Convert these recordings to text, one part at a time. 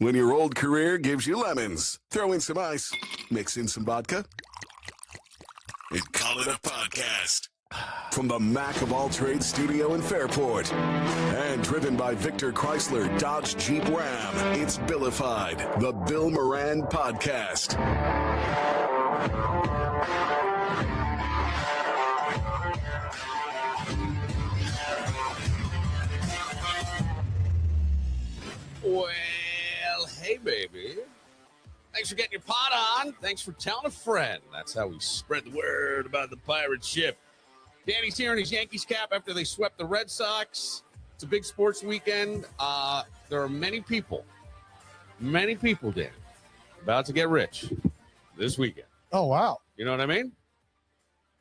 When your old career gives you lemons, throw in some ice, mix in some vodka, and call it a podcast. From the Mac of All Trades studio in Fairport, and driven by Victor Chrysler Dodge Jeep Ram, it's Billified, the Bill Moran Podcast. Well, hey, baby. Thanks for getting your pot on. Thanks for telling a friend. That's how we spread the word about the pirate ship. Danny's here in his Yankees cap after they swept the Red Sox. It's a big sports weekend. There are many people, Dan, about to get rich this weekend. Oh, wow. You know what I mean?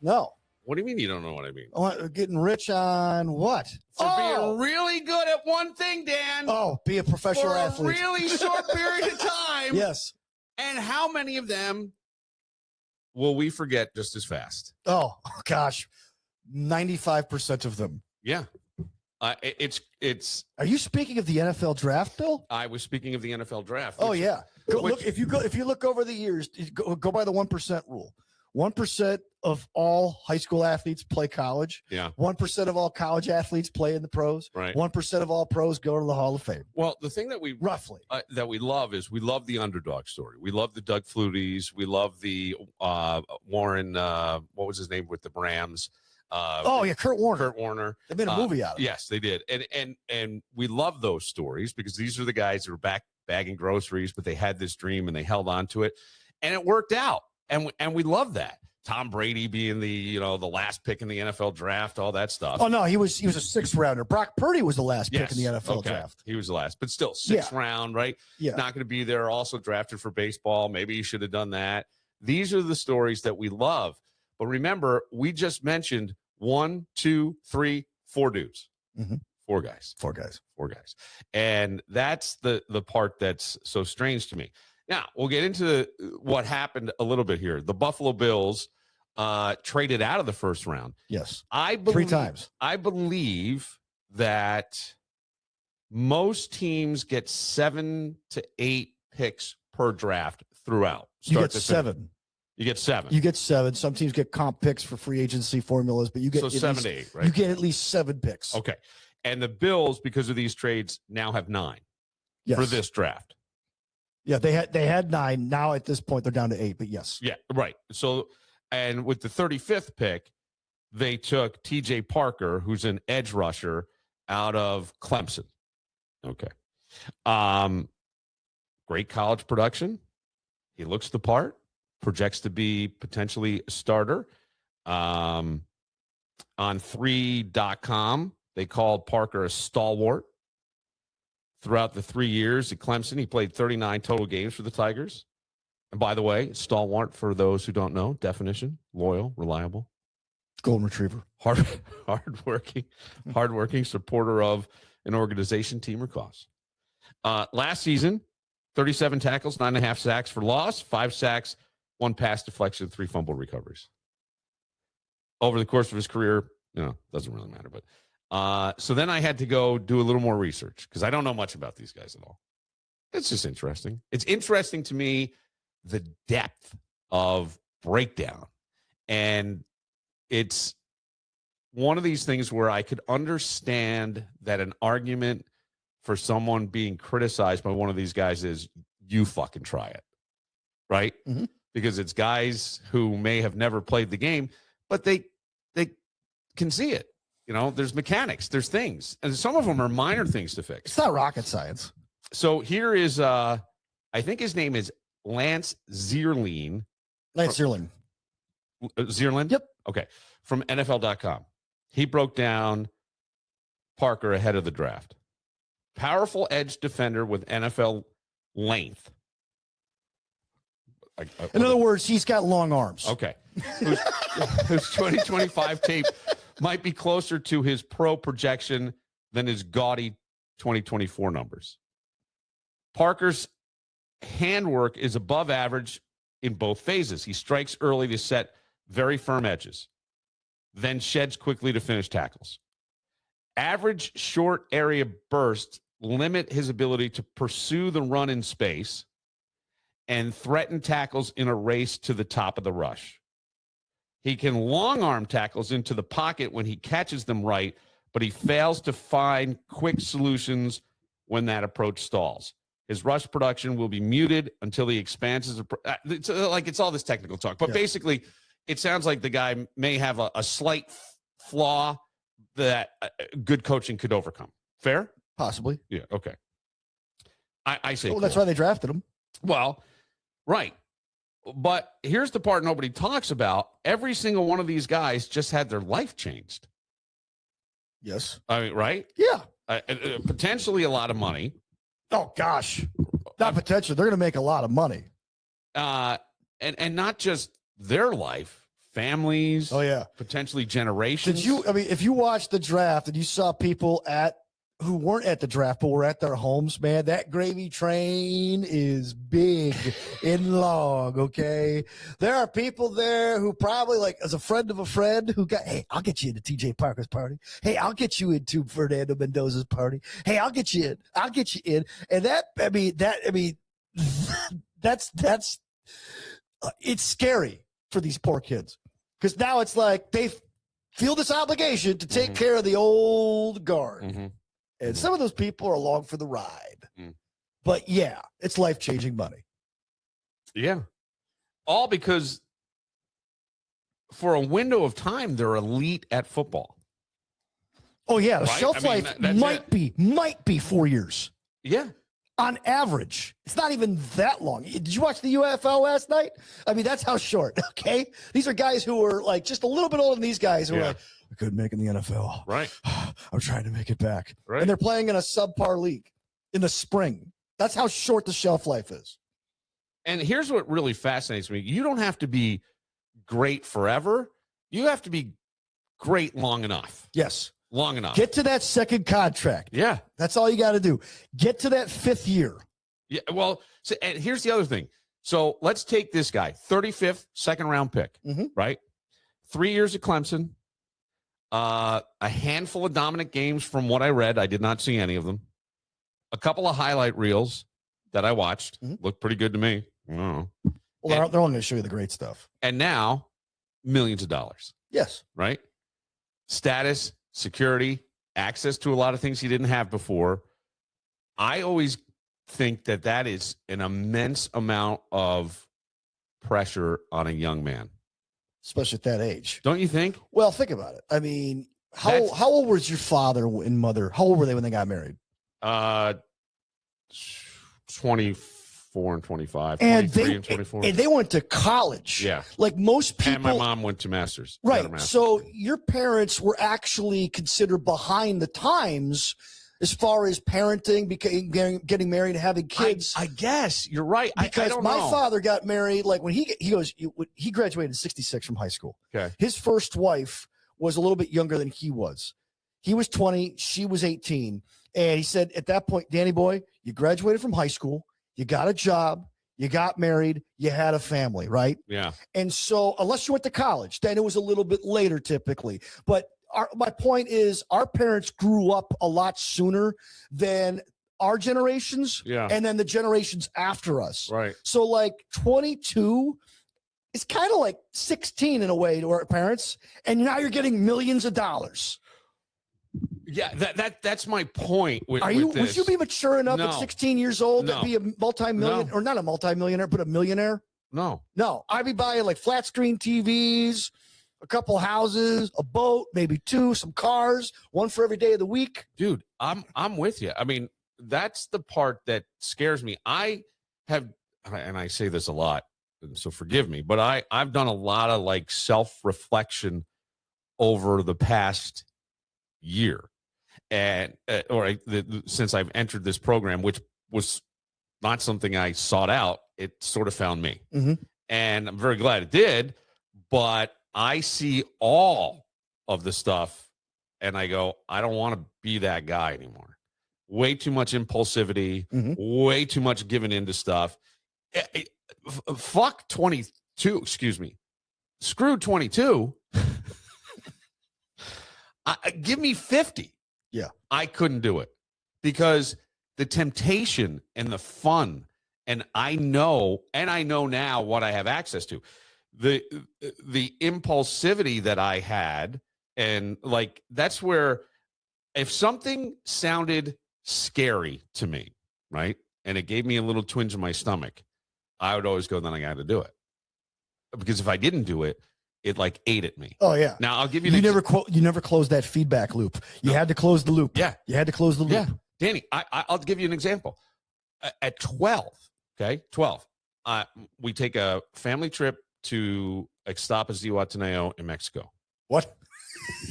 No. What do you mean you don't know what I mean? Getting rich on what? For being really good at one thing, Dan. Oh, be a professional for athlete. For a really short period of time. Yes. And how many of them will we forget just as fast? Oh, gosh. 95% of them. Yeah. It's. Are you speaking of the NFL draft, Bill? I was speaking of the NFL draft. Oh, yeah. If you look over the years, go by the 1% rule. 1% of all high school athletes play college. Yeah. 1% of all college athletes play in the pros. Right. 1% of all pros go to the Hall of Fame. Well, the thing that we love is we love the underdog story. We love the Doug Flutys. We love the Warren. What was his name with the Rams? Kurt Warner. Kurt Warner. They made a movie out of it. Yes, they did. And we love those stories because these are the guys who were back bagging groceries, but they had this dream and they held on to it, and it worked out. And we love that. Tom Brady being the last pick in the NFL draft, all that stuff. Oh no, he was a 6th rounder. Brock Purdy was the last pick in the NFL draft. He was the last, but still 6th round, right? Yeah. Not going to be there. Also drafted for baseball. Maybe he should have done that. These are the stories that we love. But remember, we just mentioned 1, 2, 3, 4 dudes. Mm-hmm. 4 guys. 4 guys. 4 guys. And that's the part that's so strange to me. Now, we'll get into what happened a little bit here. The Buffalo Bills traded out of the first round. Yes. 3 times. I believe that most teams get 7 to 8 picks per draft throughout. You get 7. You get 7. You get 7. Some teams get comp picks for free agency formulas, but you get 7 to 8, right? You get at least 7 picks. Okay. And the Bills, because of these trades, now have 9 for this draft. Yeah, they had 9. Now at this point, they're down to 8, but yes. Yeah, right. So, and with the 35th pick, they took TJ Parker, who's an edge rusher out of Clemson. Okay. Great college production. He looks the part, projects to be potentially a starter. On 3.com, they called Parker a stalwart. Throughout the 3 years at Clemson, he played 39 total games for the Tigers. And by the way, stalwart, for those who don't know, definition: loyal, reliable, golden retriever, hardworking, supporter of an organization, team, or cause. Last season, 37 tackles, 9.5 sacks for loss, 5 sacks, 1 pass deflection, 3 fumble recoveries. Over the course of his career, doesn't really matter, but. So then I had to go do a little more research because I don't know much about these guys at all. It's just interesting. It's interesting to me, the depth of breakdown. And it's one of these things where I could understand that an argument for someone being criticized by one of these guys is you fucking try it. Right? Mm-hmm. Because it's guys who may have never played the game, but they can see it. There's mechanics, there's things, and some of them are minor things to fix. It's not rocket science. So here is, I think his name is Lance Zierlein. Zierlein. Zierlein? Yep. Okay. From NFL.com. He broke down Parker ahead of the draft. Powerful edge defender with NFL length. In other words, he's got long arms. Okay. Whose 2025 tape might be closer to his pro projection than his gaudy 2024 numbers. Parker's handwork is above average in both phases. He strikes early to set very firm edges, then sheds quickly to finish tackles. Average short area bursts limit his ability to pursue the run in space and threaten tackles in a race to the top of the rush. He can long arm tackles into the pocket when he catches them right, but he fails to find quick solutions when that approach stalls. His rush production will be muted until he expands his it's all this technical talk. But basically, it sounds like the guy may have a slight flaw that good coaching could overcome. Fair? Possibly. Yeah, okay. I say that's why they drafted him. Well, right. But here's the part nobody talks about. Every single one of these guys just had their life changed. Yes. I mean, right? Yeah. Potentially a lot of money. Oh, gosh. Not potential. They're going to make a lot of money. And not just their life, families. Oh, yeah. Potentially generations. If you watched the draft and you saw people who weren't at the draft, but were at their homes, man, that gravy train is big and long, okay? There are people there who probably, like, as a friend of a friend who hey, I'll get you into TJ Parker's party. Hey, I'll get you into Fernando Mendoza's party. Hey, I'll get you in. And that's it's scary for these poor kids because now it's like they feel this obligation to take care of the old guard. Mm-hmm. And some of those people are along for the ride. But, yeah, it's life-changing money. Yeah. All because for a window of time, they're elite at football. Oh, yeah. The shelf life might be 4 years. Yeah. On average. It's not even that long. Did you watch the UFL last night? I mean, that's how short, okay? These are guys who are, like, just a little bit older than these guys who are like, I couldn't make it in the NFL. Right. I'm trying to make it back. Right. And they're playing in a subpar league in the spring. That's how short the shelf life is. And here's what really fascinates me. You don't have to be great forever. You have to be great long enough. Yes. Long enough. Get to that second contract. Yeah. That's all you got to do. Get to that 5th year. Yeah. Well, and here's the other thing. So let's take this guy, 35th, second-round pick, right? 3 years at Clemson. A handful of dominant games from what I read. I did not see any of them. A couple of highlight reels that I watched looked pretty good to me. Well, they're only going to show you the great stuff. And now, millions of dollars. Yes. Right? Status, security, access to a lot of things he didn't have before. I always think that is an immense amount of pressure on a young man. Especially at that age. Don't you think? Well, think about it. I mean, how old was your father and mother? How old were they when they got married? 24 and 25. And 23 and 24. And they went to college. Yeah. Like most people. And my mom went to masters. Right. So your parents were actually considered behind the times as far as parenting, getting married and having kids. I guess you're right. Because I don't my know. father got married, like when he graduated in 66 from high school. Okay. His first wife was a little bit younger than he was. He was 20, she was 18. And he said at that point, Danny boy, you graduated from high school, you got a job, you got married, you had a family, right? Yeah. And so unless you went to college, then it was a little bit later typically. But my point is our parents grew up a lot sooner than our generations and then the generations after us. Right. So like 22 is kind of like 16 in a way to our parents. And now you're getting millions of dollars. Yeah, that's my point. Would you be mature enough at 16 years old to be a multi-million or not a multi-millionaire, but a millionaire? No. I'd be buying like flat screen TVs, a couple houses, a boat, maybe 2, some cars, one for every day of the week. Dude, I'm with you. I mean, that's the part that scares me. I have, and I say this a lot, so forgive me, but I've done a lot of like self-reflection over the past year, and since I've entered this program, which was not something I sought out, it sort of found me, and I'm very glad it did. But I see all of the stuff, and I go, I don't want to be that guy anymore. Way too much impulsivity, way too much giving into stuff. Fuck 22. Excuse me. Screw 22. Give me 50. Yeah. I couldn't do it because the temptation and the fun, and I know now what I have access to. The impulsivity that I had, and like that's where if something sounded scary to me, right, and it gave me a little twinge in my stomach, I would always go, then I got to do it. Because if I didn't do it, it like ate at me. Oh yeah. Now I'll give you. You never closed that feedback loop. You had to close the loop. Yeah. You had to close the loop. Yeah, Danny, I'll give you an example. At 12, okay, 12, we take a family trip to Ixtapas-Zihuatanejo in Mexico. What?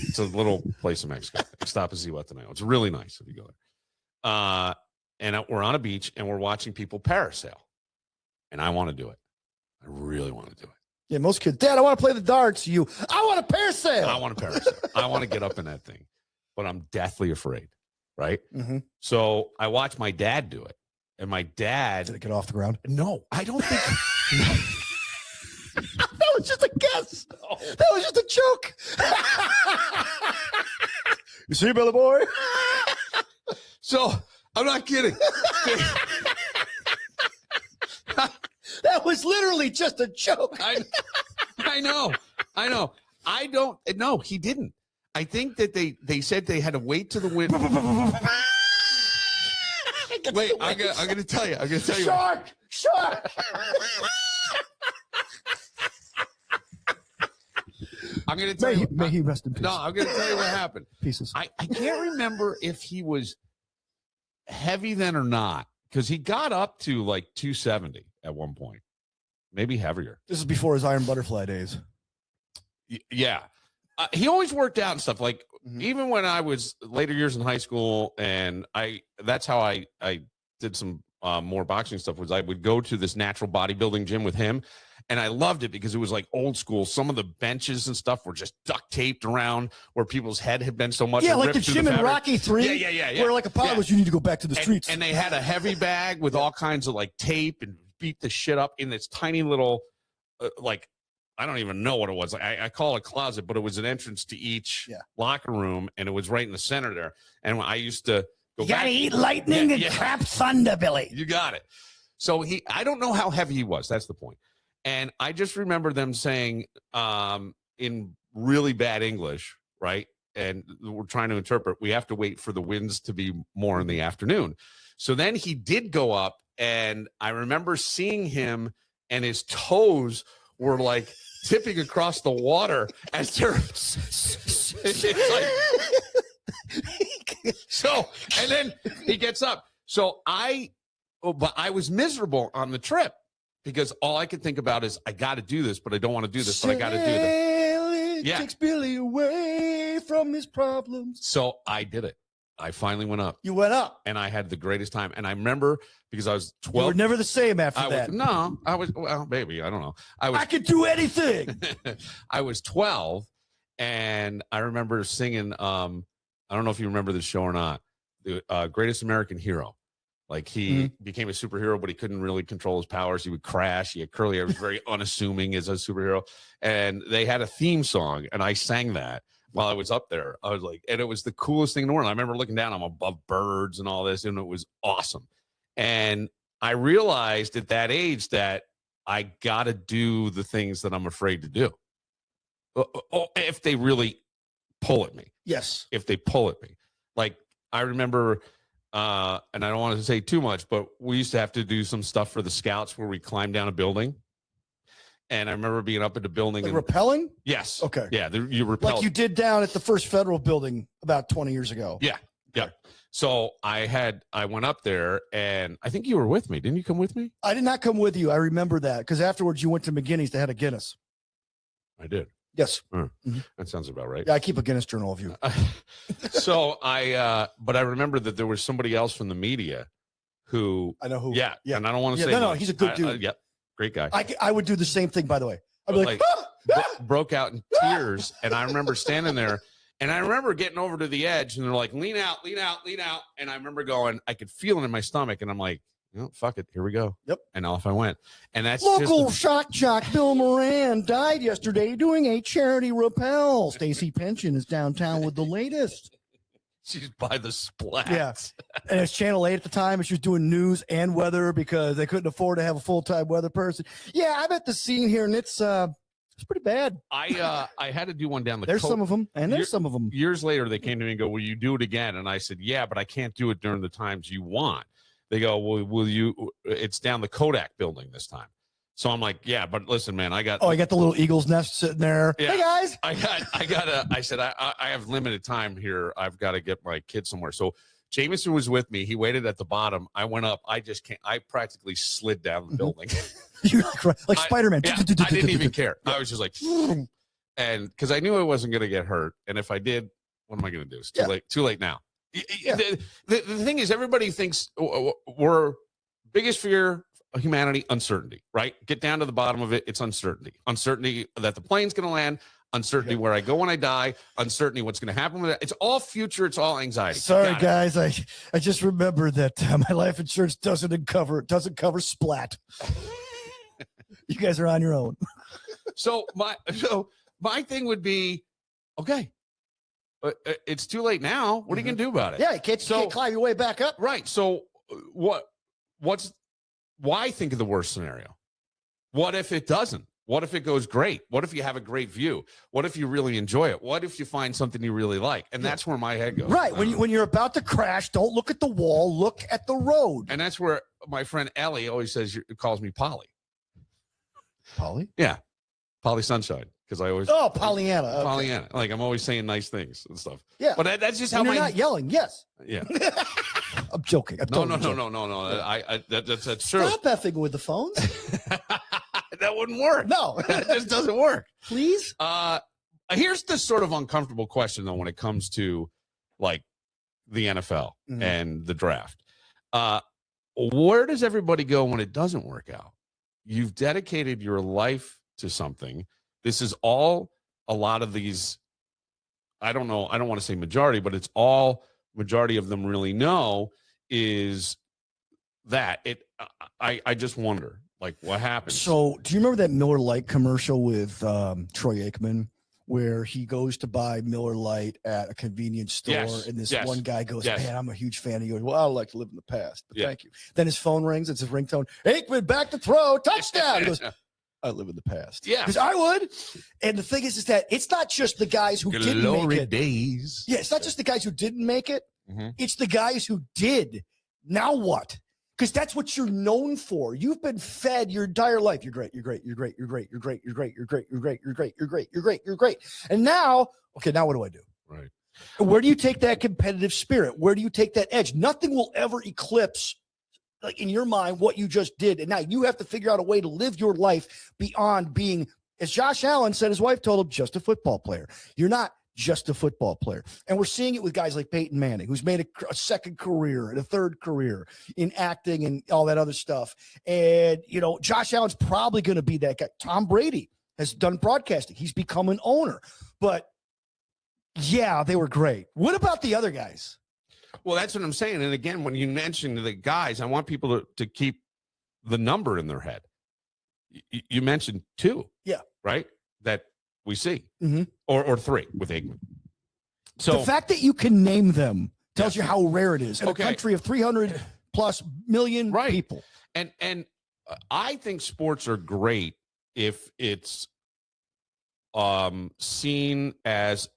It's a little place in Mexico. Ixtapas-Zihuatanejo. It's really nice if you go there. And we're on a beach and we're watching people parasail, and I want to do it. I really want to do it. Yeah, most kids, Dad, I want to play the darts. I want to parasail. I want to parasail. I want to get up in that thing, but I'm deathly afraid, right? Mm-hmm. So I watch my dad do it, and my dad. Did it get off the ground? No, I don't think. That was just a guess. No. That was just a joke. You see, Billy boy? So I'm not kidding. That was literally just a joke. I know. I don't. No, he didn't. I think that they said they had to wait to the wind. Wait, I'm gonna tell you. Shark. I'm gonna tell you. May he rest in peace. No, I'm gonna tell you what happened. Pieces. I can't remember if he was heavy then or not, because he got up to like 270 at one point, maybe heavier. This is before his Iron Butterfly days. Yeah. He always worked out and stuff. Like even when I was later years in high school, and that's how I did some more boxing stuff, was I would go to this natural bodybuilding gym with him. And I loved it because it was like old school. Some of the benches and stuff were just duct taped around where people's head had been so much. Yeah, like the gym in Rocky 3. Yeah. Where like a pilot was, you need to go back to the streets. And they had a heavy bag with all kinds of like tape and beat the shit up in this tiny little, like, I don't even know what it was. I call it a closet, but it was an entrance to each locker room. And it was right in the center there. And I used to go You got to eat lightning and crap thunder, Billy. You got it. So I don't know how heavy he was. That's the point. And I just remember them saying in really bad English, right? And we're trying to interpret, we have to wait for the winds to be more in the afternoon. So then he did go up, and I remember seeing him, and his toes were like tipping across the water as they're so, and then he gets up. So but I was miserable on the trip, because all I could think about is, I got to do this, but I don't want to do this, but I got to do this. Yeah. Takes Billy away from his problems. So I did it. I finally went up. You went up. And I had the greatest time. And I remember, because I was 12. You were never the same after that. Well, maybe. I don't know. I could do anything. I was 12, and I remember singing, I don't know if you remember this show or not, the Greatest American Hero. Like he became a superhero, but he couldn't really control his powers. He would crash. He had curly hair. He was very unassuming as a superhero. And they had a theme song, and I sang that while I was up there. I was like, and it was the coolest thing in the world. I remember looking down, I'm above birds and all this, and it was awesome. And I realized at that age that I got to do the things that I'm afraid to do. If they really pull at me. Yes. If they pull at me. Like, I remember... and I don't want to say too much, but we used to have to do some stuff for the scouts where we climbed down a building. And I remember being up at the building. Like rappelling? Yes. Okay. Yeah. You rappelled. Like you did down at the First Federal building about 20 years ago. Yeah. Yeah. So I went up there, and I think you were with me. Didn't you come with me? I did not come with you. I remember that because afterwards you went to McGinney's to have a Guinness. I did. Yes. That sounds about right. Yeah, I keep a Guinness journal of you. So but I remember that there was somebody else from the media who. I know who. Yeah. And I don't want to say. No, he's a good dude. Yep. Great guy. I would do the same thing, by the way. I'd be like broke out in tears. And I remember standing there, and I remember getting over to the edge, and they're like, lean out, lean out, lean out. And I remember going, I could feel it in my stomach. And I'm like, fuck it. Here we go. Yep. And off I went. And that's local shock jock Bill Moran died yesterday doing a charity rappel. Stacy Pension is downtown with the latest. She's by the splat. Yeah. And it's Channel 8 at the time, and she was doing news and weather because they couldn't afford to have a full-time weather person. Yeah, I'm at the scene here, and it's pretty bad. I had to do one down the There's some of them, and there's some of them. Years later, they came to me and go, will you do it again? And I said, yeah, but I can't do it during the times you want. They go, well, will you? It's down the Kodak building this time. So I'm like, yeah, but listen, man, I got. Oh, you got the little eagle's nest sitting there. Yeah, hey, guys. I said, I have limited time here. I've got to get my kid somewhere. So Jameson was with me. He waited at the bottom. I went up. I just can't. I practically slid down the building. You're like Spider-Man. I didn't even care. I was just like, and because I knew I wasn't going to get hurt. And if I did, what am I going to do? It's too late. Too late now. Yeah. The thing is, everybody thinks we're biggest fear of humanity, uncertainty, right? Get down to the bottom of it. It's uncertainty. Uncertainty that the plane's going to land. Uncertainty where I go when I die. Uncertainty what's going to happen with it. It's all future. It's all anxiety. Sorry, guys. I just remembered that my life insurance doesn't cover splat. You guys are on your own. So my thing would be, okay, it's too late now. What are you going to do about it? Yeah, you can't climb your way back up. Right. So why think of the worst scenario? What if it doesn't? What if it goes great? What if you have a great view? What if you really enjoy it? What if you find something you really like? And that's where my head goes. Right. When you're about to crash, don't look at the wall, look at the road. And that's where my friend Ellie always calls me Polly. Polly? Yeah. Polly Sunshine. Because I always Pollyanna. Okay. Pollyanna. Like I'm always saying nice things and stuff. Yeah. But that's just how you're not yelling. Yes. Yeah. I'm joking. No. Yeah. That's true. Stop effing with the phones. That wouldn't work. No. That just doesn't work. Please. Here's the sort of uncomfortable question though when it comes to like the NFL and the draft. Where does everybody go when it doesn't work out? You've dedicated your life to something. This is all a lot of these. I don't know. I don't want to say majority, but it's all majority of them really know is that it. I just wonder, like, what happened. So, do you remember that Miller Lite commercial with Troy Aikman, where he goes to buy Miller Lite at a convenience store, and this one guy goes, "Man, I'm a huge fan of yours." Well, I'd like to live in the past, but thank you. Then his phone rings. It's his ringtone. Aikman back to throw, touchdown. He goes, I live in the past. Yeah. Because I would. And the thing is that it's not just the guys who didn't make it. Days. Yeah, it's not just the guys who didn't make it. It's the guys who did. Now what? Because that's what you're known for. You've been fed your entire life. You're great. You're great. You're great. You're great. You're great. You're great. You're great. You're great. You're great. You're great. You're great. You're great. And now, okay, now what do I do? Right. Where do you take that competitive spirit? Where do you take that edge? Nothing will ever eclipse, like in your mind, what you just did. And now you have to figure out a way to live your life beyond being, as Josh Allen said, his wife told him, just a football player. You're not just a football player. And we're seeing it with guys like Peyton Manning, who's made a second career and a third career in acting and all that other stuff. And, you know, Josh Allen's probably going to be that guy. Tom Brady has done broadcasting. He's become an owner. But, yeah, they were great. What about the other guys? Well, that's what I'm saying. And again, when you mention the guys, I want people to keep the number in their head. You mentioned 2. Yeah. Right? That we see. Or 3 with Aikman. So the fact that you can name them tells you how rare it is in a country of 300 plus million people. And I think sports are great if it's seen as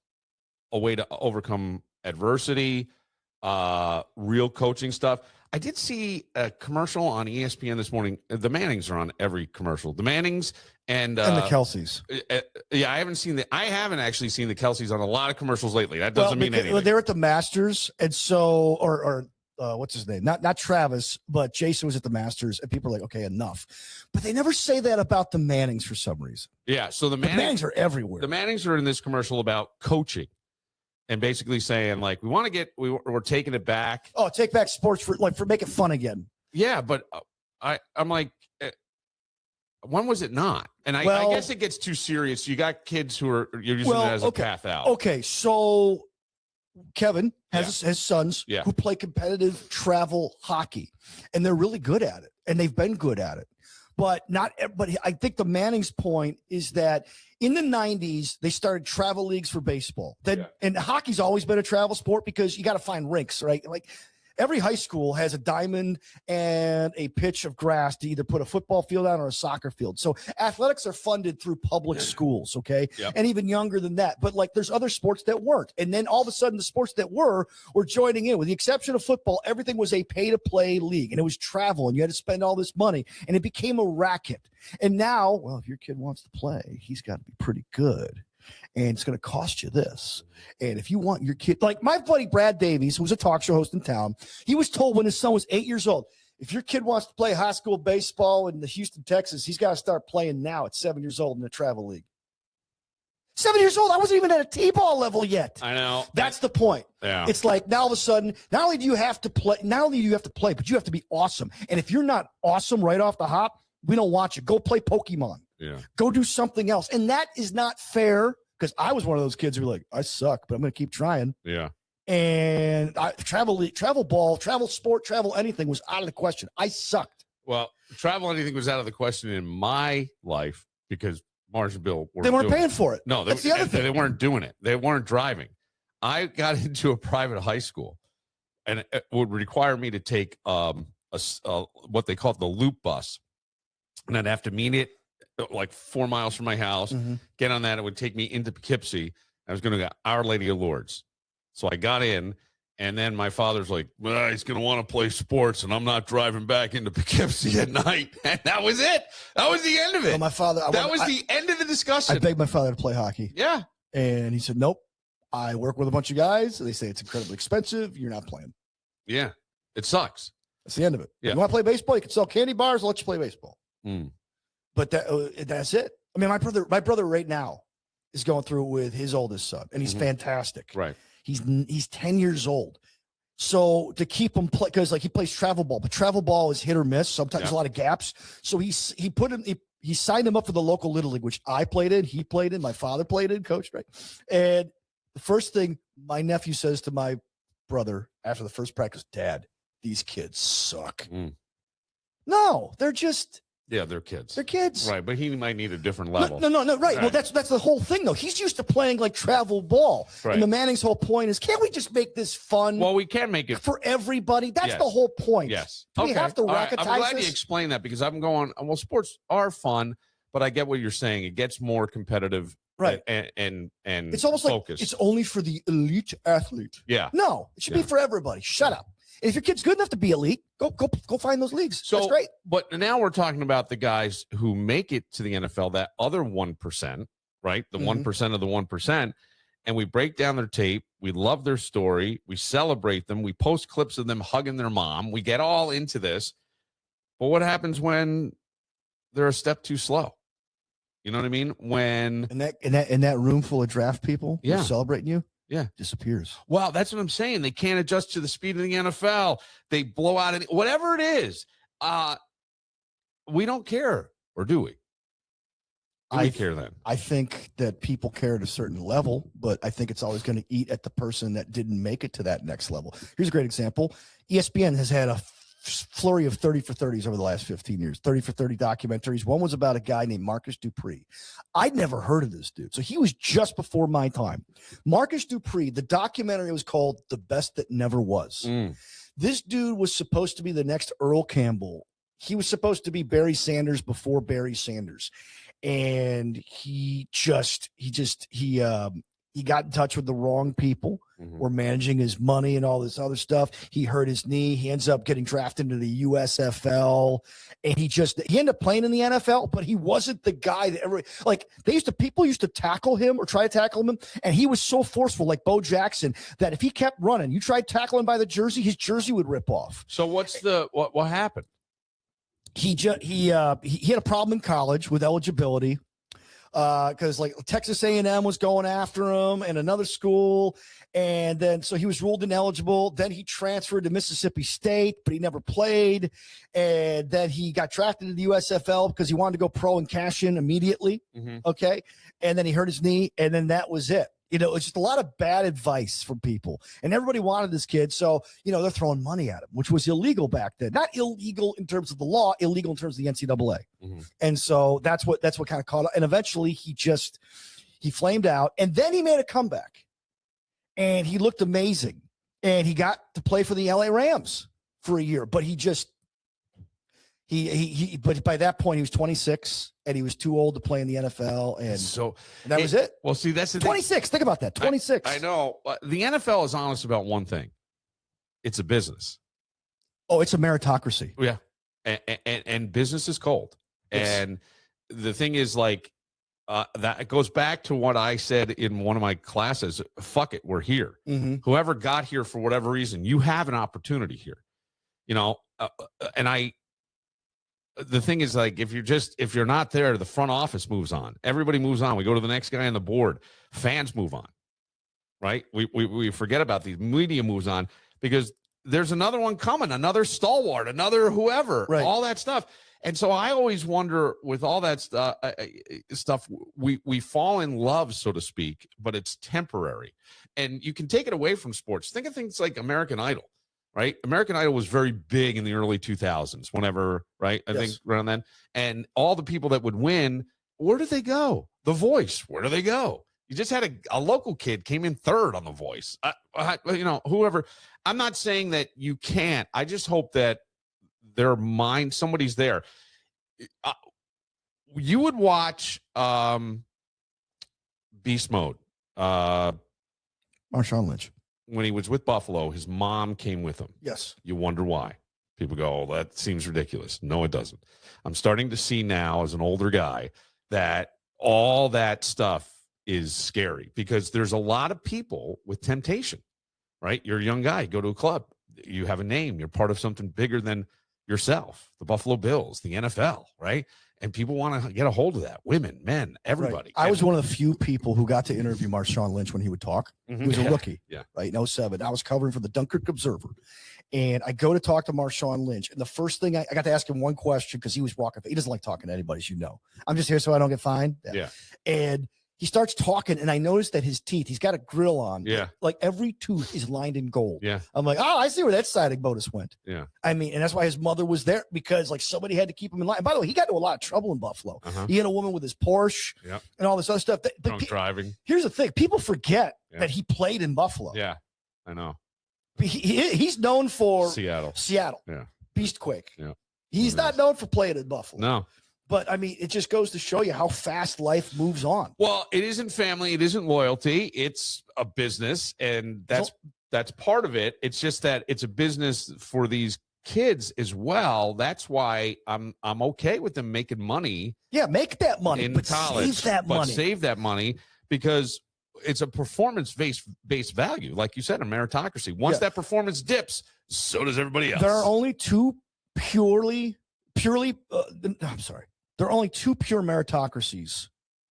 a way to overcome adversity, real coaching stuff. I did see a commercial on ESPN this morning. The Mannings are on every commercial. The Mannings and the Kelseys. Yeah, I haven't actually seen the Kelseys on a lot of commercials lately. That doesn't mean anything. They're at the Masters, and so or what's his name? Not Travis, but Jason was at the Masters, and people are like, okay, enough. But they never say that about the Mannings for some reason. Yeah, so the Mannings are everywhere. The Mannings are in this commercial about coaching. And basically saying, like, we're taking it back. Oh, take back sports for make it fun again. Yeah, but I'm like, when was it not? And I guess it gets too serious. You got kids you're using it as a path out. Okay, so Kevin has his sons who play competitive travel hockey, and they're really good at it, and they've been good at it. But I think the Manning's point is that in the 90s, they started travel leagues for baseball. And hockey's always been a travel sport because you got to find rinks, right? Like every high school has a diamond and a pitch of grass to either put a football field on or a soccer field. So athletics are funded through public schools, okay? Yep. And even younger than that. But like there's other sports that weren't. And then all of a sudden the sports that were joining in. With the exception of football, everything was a pay-to-play league. And it was travel and you had to spend all this money. And it became a racket. And now, well, if your kid wants to play, he's got to be pretty good. And it's going to cost you this. And if you want your kid, like my buddy Brad Davies, who was a talk show host in town, he was told when his son was 8 years old, if your kid wants to play high school baseball in the Houston, Texas, he's got to start playing now at 7 years old in the travel league. 7 years old. I wasn't even at a T-ball level yet. I know. That's the point. Yeah. It's like now all of a sudden, not only do you have to play, but you have to be awesome. And if you're not awesome right off the hop, we don't want you. Go play Pokemon. Yeah. Go do something else. And that is not fair. Because I was one of those kids who were like, I suck, but I'm going to keep trying. Yeah. And travel ball, travel sport, travel anything was out of the question. I sucked. Well, travel anything was out of the question in my life because Mars and Bill they weren't paying for it. No, that's the other thing. They weren't doing it. They weren't driving. I got into a private high school, and it would require me to take what they call the loop bus, and I'd have to meet it like 4 miles from my house, get on that. It would take me into Poughkeepsie. I was going to go Our Lady of Lourdes. So I got in, and then my father's like, well, he's going to want to play sports, and I'm not driving back into Poughkeepsie at night. And that was it. That was the end of it. Well, my father, that was the end of the discussion. I begged my father to play hockey. Yeah. And he said, nope. I work with a bunch of guys. They say it's incredibly expensive. You're not playing. Yeah. It sucks. That's the end of it. Yeah. You want to play baseball? You can sell candy bars. I'll let you play baseball. But that's it. I mean, my brother right now is going through it with his oldest son, and he's fantastic. Right. He's 10 years old. So to keep him play, because like he plays travel ball, but travel ball is hit or miss. Sometimes there's a lot of gaps. So he signed him up for the local little league, which I played in, he played in, my father played in, coached, right? And the first thing my nephew says to my brother after the first practice, Dad, these kids suck. No, they're just. Yeah, they're kids. They're kids. Right, but he might need a different level. No, right. Well, that's the whole thing, though. He's used to playing like travel ball. Right. And the Manning's whole point is, can't we just make this fun? Well, we can make it for everybody. That's the whole point. Yes. Do we have to racketize I'm glad this? you explained that because I'm going, well, sports are fun, but I get what you're saying. It gets more competitive. Right. And it's almost focused. like it's only for the elite athlete. Yeah. No, it should be for everybody. Shut up. If your kid's good enough to be elite, go find those leagues. So, that's great. But now we're talking about the guys who make it to the NFL, that other 1%, right? The 1% of the 1%. And we break down their tape. We love their story. We celebrate them. We post clips of them hugging their mom. We get all into this. But what happens when they're a step too slow? You know what I mean? When in that room full of draft people who's celebrating you. Yeah. Disappears. Well, that's what I'm saying. They can't adjust to the speed of the NFL. They blow out whatever it is. We don't care, or do we? We care then? I think that people care at a certain level, but I think it's always going to eat at the person that didn't make it to that next level. Here's a great example. ESPN has had a flurry of 30 for 30s over the last 15 years, 30 for 30 documentaries. One was about a guy named Marcus Dupree. I'd never heard of this dude. So he was just before my time. Marcus Dupree, the documentary was called The Best That Never Was. This dude was supposed to be the next Earl Campbell. He was supposed to be Barry Sanders before Barry Sanders. And he got in touch with the wrong people. Were managing his money and all this other stuff. He hurt his knee. He ends up getting drafted into the USFL, and he ended up playing in the NFL, but he wasn't the guy that people used to tackle him or try to tackle him, and he was so forceful, like Bo Jackson, that if he kept running, you tried tackling him by the jersey, his jersey would rip off. So what happened? He had a problem in college with eligibility. Because like Texas A&M was going after him and another school. And then, so he was ruled ineligible. Then he transferred to Mississippi State, but he never played. And then he got drafted to the USFL because he wanted to go pro and cash in immediately. Okay. And then he hurt his knee. And then that was it. You know, it's just a lot of bad advice from people, and everybody wanted this kid. So, you know, they're throwing money at him, which was illegal back then. Not illegal in terms of the law, illegal in terms of the NCAA. Mm-hmm. And so that's what kind of caught up. And eventually he flamed out, and then he made a comeback, and he looked amazing, and he got to play for the LA Rams for a year, but but by that point he was 26 and he was too old to play in the NFL. And that was it. Well, see, that's the 26. Think about that. 26. I know. The NFL is honest about one thing. It's a business. Oh, it's a meritocracy. Yeah. And business is cold. Yes. And the thing is, like, that goes back to what I said in one of my classes. Fuck it. We're here. Mm-hmm. Whoever got here for whatever reason, you have an opportunity here, you know? The thing is, like, if you're not there, the front office moves on. Everybody moves on. We go to the next guy on the board. Fans move on, right? We forget about these. Media moves on because there's another one coming, another stalwart, another whoever, right. All that stuff. And so I always wonder with all that stuff, we fall in love, so to speak, but it's temporary. And you can take it away from sports. Think of things like American Idol. Right. American Idol was very big in the early 2000s, whenever, right? I think around then. And all the people that would win, where did they go? The Voice, where do they go? You just had a local kid came in third on The Voice. You know, whoever. I'm not saying that you can't. I just hope that their mind, somebody's there. You would watch Beast Mode. Marshawn Lynch. When he was with Buffalo, his mom came with him. Yes. You wonder why. People go, oh, that seems ridiculous. No, it doesn't. I'm starting to see now as an older guy that all that stuff is scary because there's a lot of people with temptation, right? You're a young guy, go to a club. You have a name. You're part of something bigger than yourself, the Buffalo Bills, the NFL, right? And people want to get a hold of that. Women, men, everybody. Right. I was one of the few people who got to interview Marshawn Lynch when he would talk. Mm-hmm. He was a rookie, right, in 07. I was covering for the Dunkirk Observer. And I go to talk to Marshawn Lynch. And the first thing I got to ask him one question because he was walking. He doesn't like talking to anybody, as you know. I'm just here so I don't get fined. Yeah. And he starts talking, and I noticed that his teeth, he's got a grill on. Yeah. Like every tooth is lined in gold. Yeah. I'm like, oh, I see where that signing bonus went. Yeah. I mean, and that's why his mother was there because, like, somebody had to keep him in line. And by the way, he got into a lot of trouble in Buffalo. Uh-huh. He had a woman with his Porsche and all this other stuff. Drunk driving. Here's the thing. People forget that he played in Buffalo. Yeah, I know. He's known for Seattle. Yeah. Beastquake. Yeah. He's not known for playing in Buffalo. No. But, I mean, it just goes to show you how fast life moves on. Well, it isn't family. It isn't loyalty. It's a business, and that's part of it. It's just that it's a business for these kids as well. That's why I'm okay with them making money. Yeah, make that money, in but college, save that money because it's a performance-based value. Like you said, a meritocracy. Once that performance dips, so does everybody else. There are only two purely there are only two pure meritocracies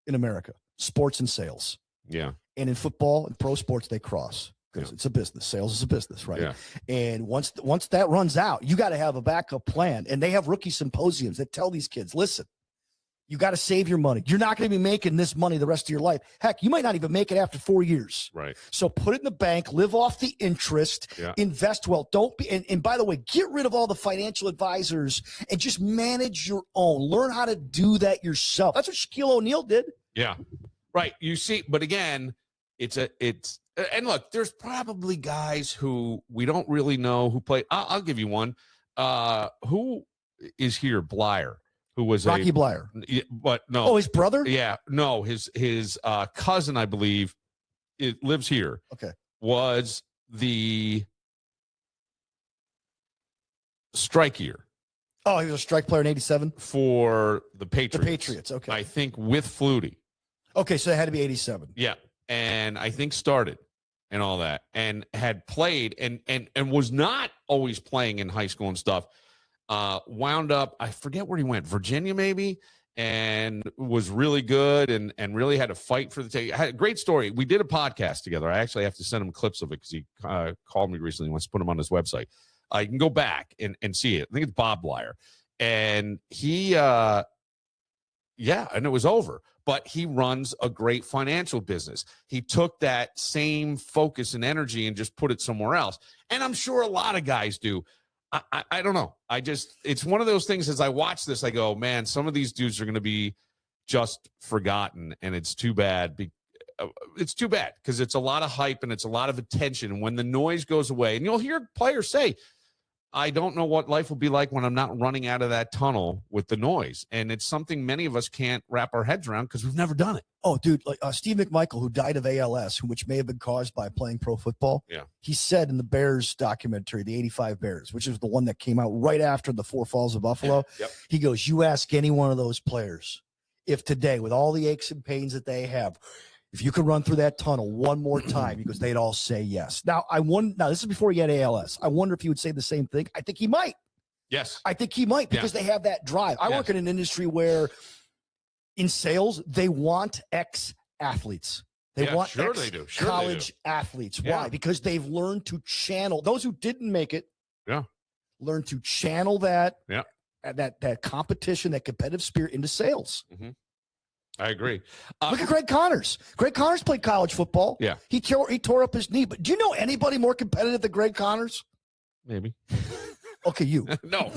in America: sports and sales. Yeah. And in football and pro sports, they cross because it's a business. Sales is a business, right? Yeah. And once that runs out, you got to have a backup plan. And they have rookie symposiums that tell these kids, listen, you got to save your money. You're not going to be making this money the rest of your life. Heck, you might not even make it after 4 years. Right. So put it in the bank, live off the interest, invest well. Don't be, and by the way, get rid of all the financial advisors and just manage your own. Learn how to do that yourself. That's what Shaquille O'Neal did. Yeah. Right. You see, but again, and look, there's probably guys who we don't really know who play. I'll give you one. Who is here? Blyer. Who was Rocky Blyer? But no. Oh, his brother? Yeah, no, his cousin, I believe, it lives here. Okay, was the strike year. Oh, he was a strike player in '87 for the Patriots. The Patriots, okay. I think with Flutie. Okay, so it had to be '87. Yeah, and I think started and all that, and had played and was not always playing in high school and stuff. Wound up, I forget where he went, Virginia maybe, and was really good and really had to fight for the take. Had a great story. We did a podcast together. I actually have to send him clips of it because he called me recently. He wants to put them on his website. You can go back and see it. I think it's Bob Blyer. And he, and it was over. but he runs a great financial business. He took that same focus and energy and just put it somewhere else. And I'm sure a lot of guys do. I don't know. It's one of those things. As I watch this, I go, man, some of these dudes are going to be just forgotten, and it's too bad. It's too bad because it's a lot of hype and it's a lot of attention. And when the noise goes away, and you'll hear players say, I don't know what life will be like when I'm not running out of that tunnel with the noise. And it's something many of us can't wrap our heads around because we've never done it. Oh, dude, like Steve McMichael, who died of ALS, which may have been caused by playing pro football. Yeah. He said in the Bears documentary, the 85 Bears, which is the one that came out right after the Four Falls of Buffalo. Yep. He goes, you ask any one of those players if today, with all the aches and pains that they have, if you could run through that tunnel one more time, he goes, they'd all say yes. Now, this is before he had ALS. I wonder if he would say the same thing. I think he might. Yes. I think he might because they have that drive. I work in an industry where in sales, they want ex-athletes. They want college athletes. Yeah. Why? Because they've learned to channel. Those who didn't make it learn to channel that competition, that competitive spirit into sales. Mm-hmm. I agree. Look at Greg Connors. Greg Connors played college football. Yeah. He tore up his knee. But do you know anybody more competitive than Greg Connors? Maybe. Okay, you. No,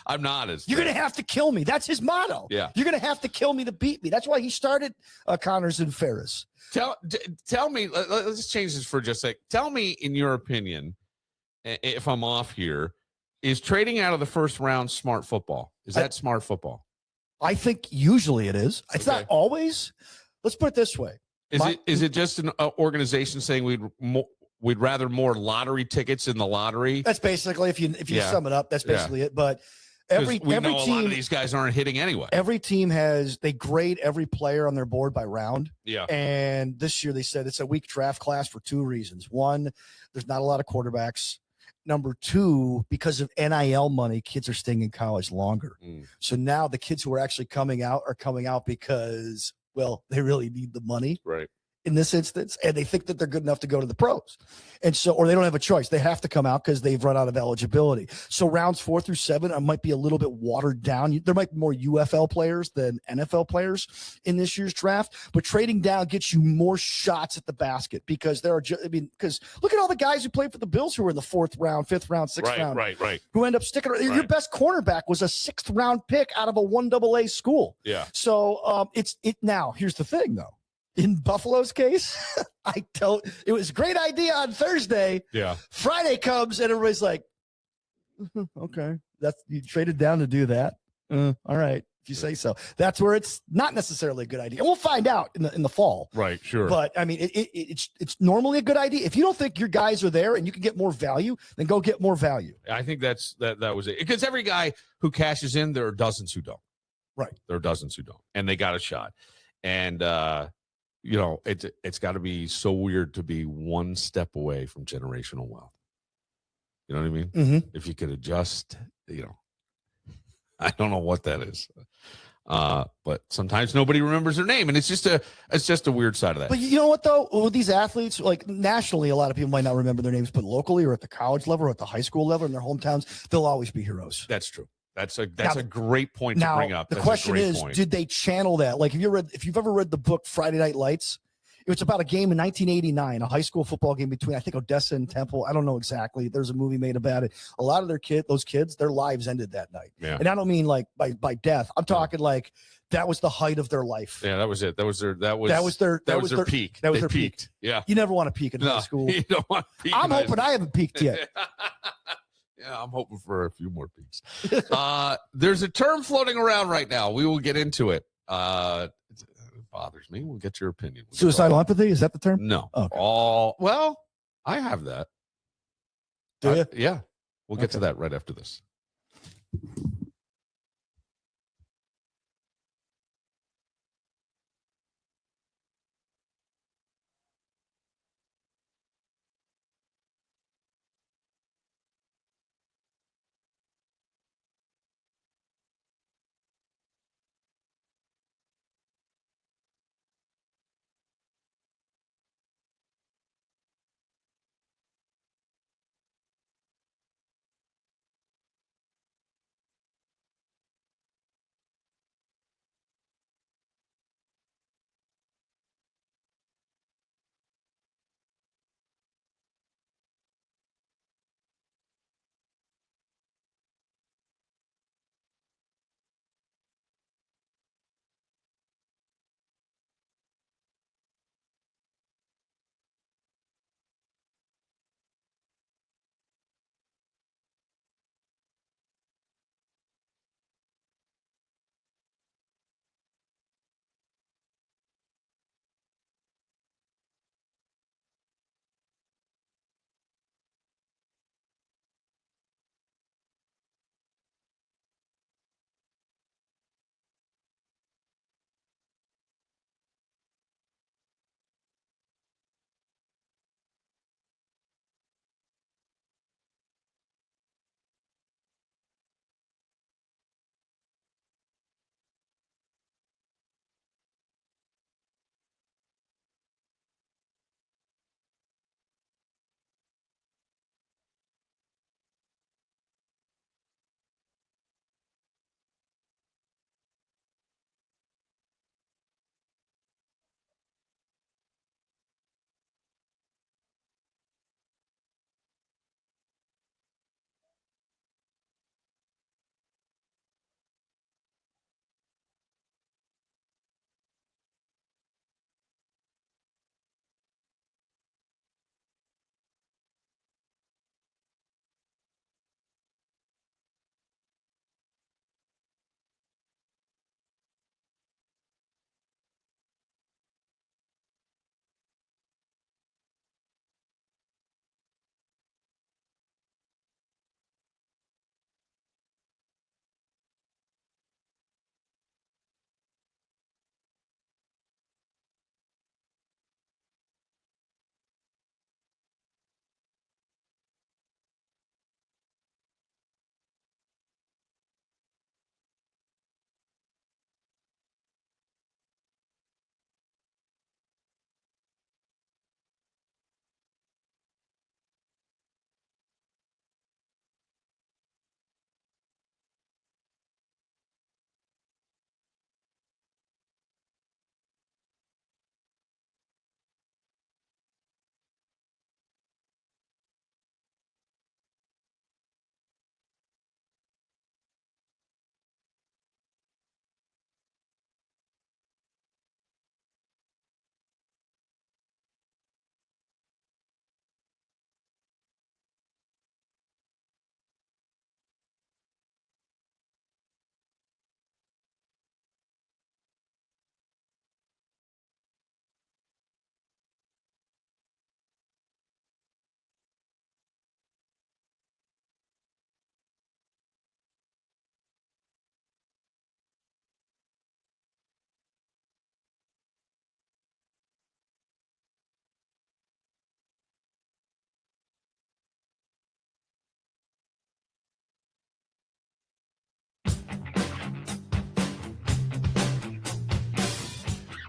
I'm not. You're going to have to kill me. That's his motto. Yeah. You're going to have to kill me to beat me. That's why he started Connors and Ferris. Tell me, let's change this for just a sec. Tell me, in your opinion, if I'm off here, is trading out of the first round smart football? Is that smart football? I think usually it is. It's not always. Let's put it this way. Is it just an organization saying we'd rather more lottery tickets in the lottery? That's basically, if you sum it up, that's basically it. But every know team, a lot of these guys aren't hitting anyway. Every team they grade every player on their board by round. Yeah. And this year they said it's a weak draft class for two reasons. One, there's not a lot of quarterbacks. Number two, because of NIL money, kids are staying in college longer. So now the kids who are actually coming out because, well, they really need the money. Right. In this instance, and they think that they're good enough to go to the pros. And so, or they don't have a choice. They have to come out because they've run out of eligibility. So rounds 4 through 7 might be a little bit watered down. There might be more UFL players than NFL players in this year's draft, but trading down gets you more shots at the basket because because look at all the guys who played for the Bills who were in the 4th round, 5th round, 6th round. Right. Who end up sticking around. Your best cornerback was a 6th round pick out of a 1AA school. Yeah. So now here's the thing though. In Buffalo's case, it was a great idea on Thursday. Yeah. Friday comes and everybody's like, okay, you traded down to do that. All right, if you say so. That's where it's not necessarily a good idea. And we'll find out in the fall. Right, sure. But I mean, it's normally a good idea. If you don't think your guys are there and you can get more value, then go get more value. I think that was it. Because every guy who cashes in, there are dozens who don't. Right. There are dozens who don't. And they got a shot. And it's got to be so weird to be one step away from generational wealth. You know what I mean? Mm-hmm. If you could adjust, I don't know what that is. But sometimes nobody remembers their name, and it's just a weird side of that. But you know what though? With these athletes, like nationally, a lot of people might not remember their names, but locally or at the college level or at the high school level in their hometowns, they'll always be heroes. That's true. That's a great point to bring up. The question is, did they channel that? Like, if you've ever read the book Friday Night Lights, it was about a game in 1989, a high school football game between, I think, Odessa and Temple. I don't know exactly. There's a movie made about it. A lot of those kids, their lives ended that night. Yeah. And I don't mean like by death. I'm talking like that was the height of their life. Yeah, that was it. That was their peak. That was their peak. peak. Yeah. You never want to peak in high school. You don't want to peak. I'm hoping I haven't peaked yet. Yeah, I'm hoping for a few more peaks. There's a term floating around right now. We will get into it. It bothers me. We'll get your opinion. Suicidal empathy? Is that the term? No. Okay. Well, I have that. Do you? Yeah. We'll get to that right after this.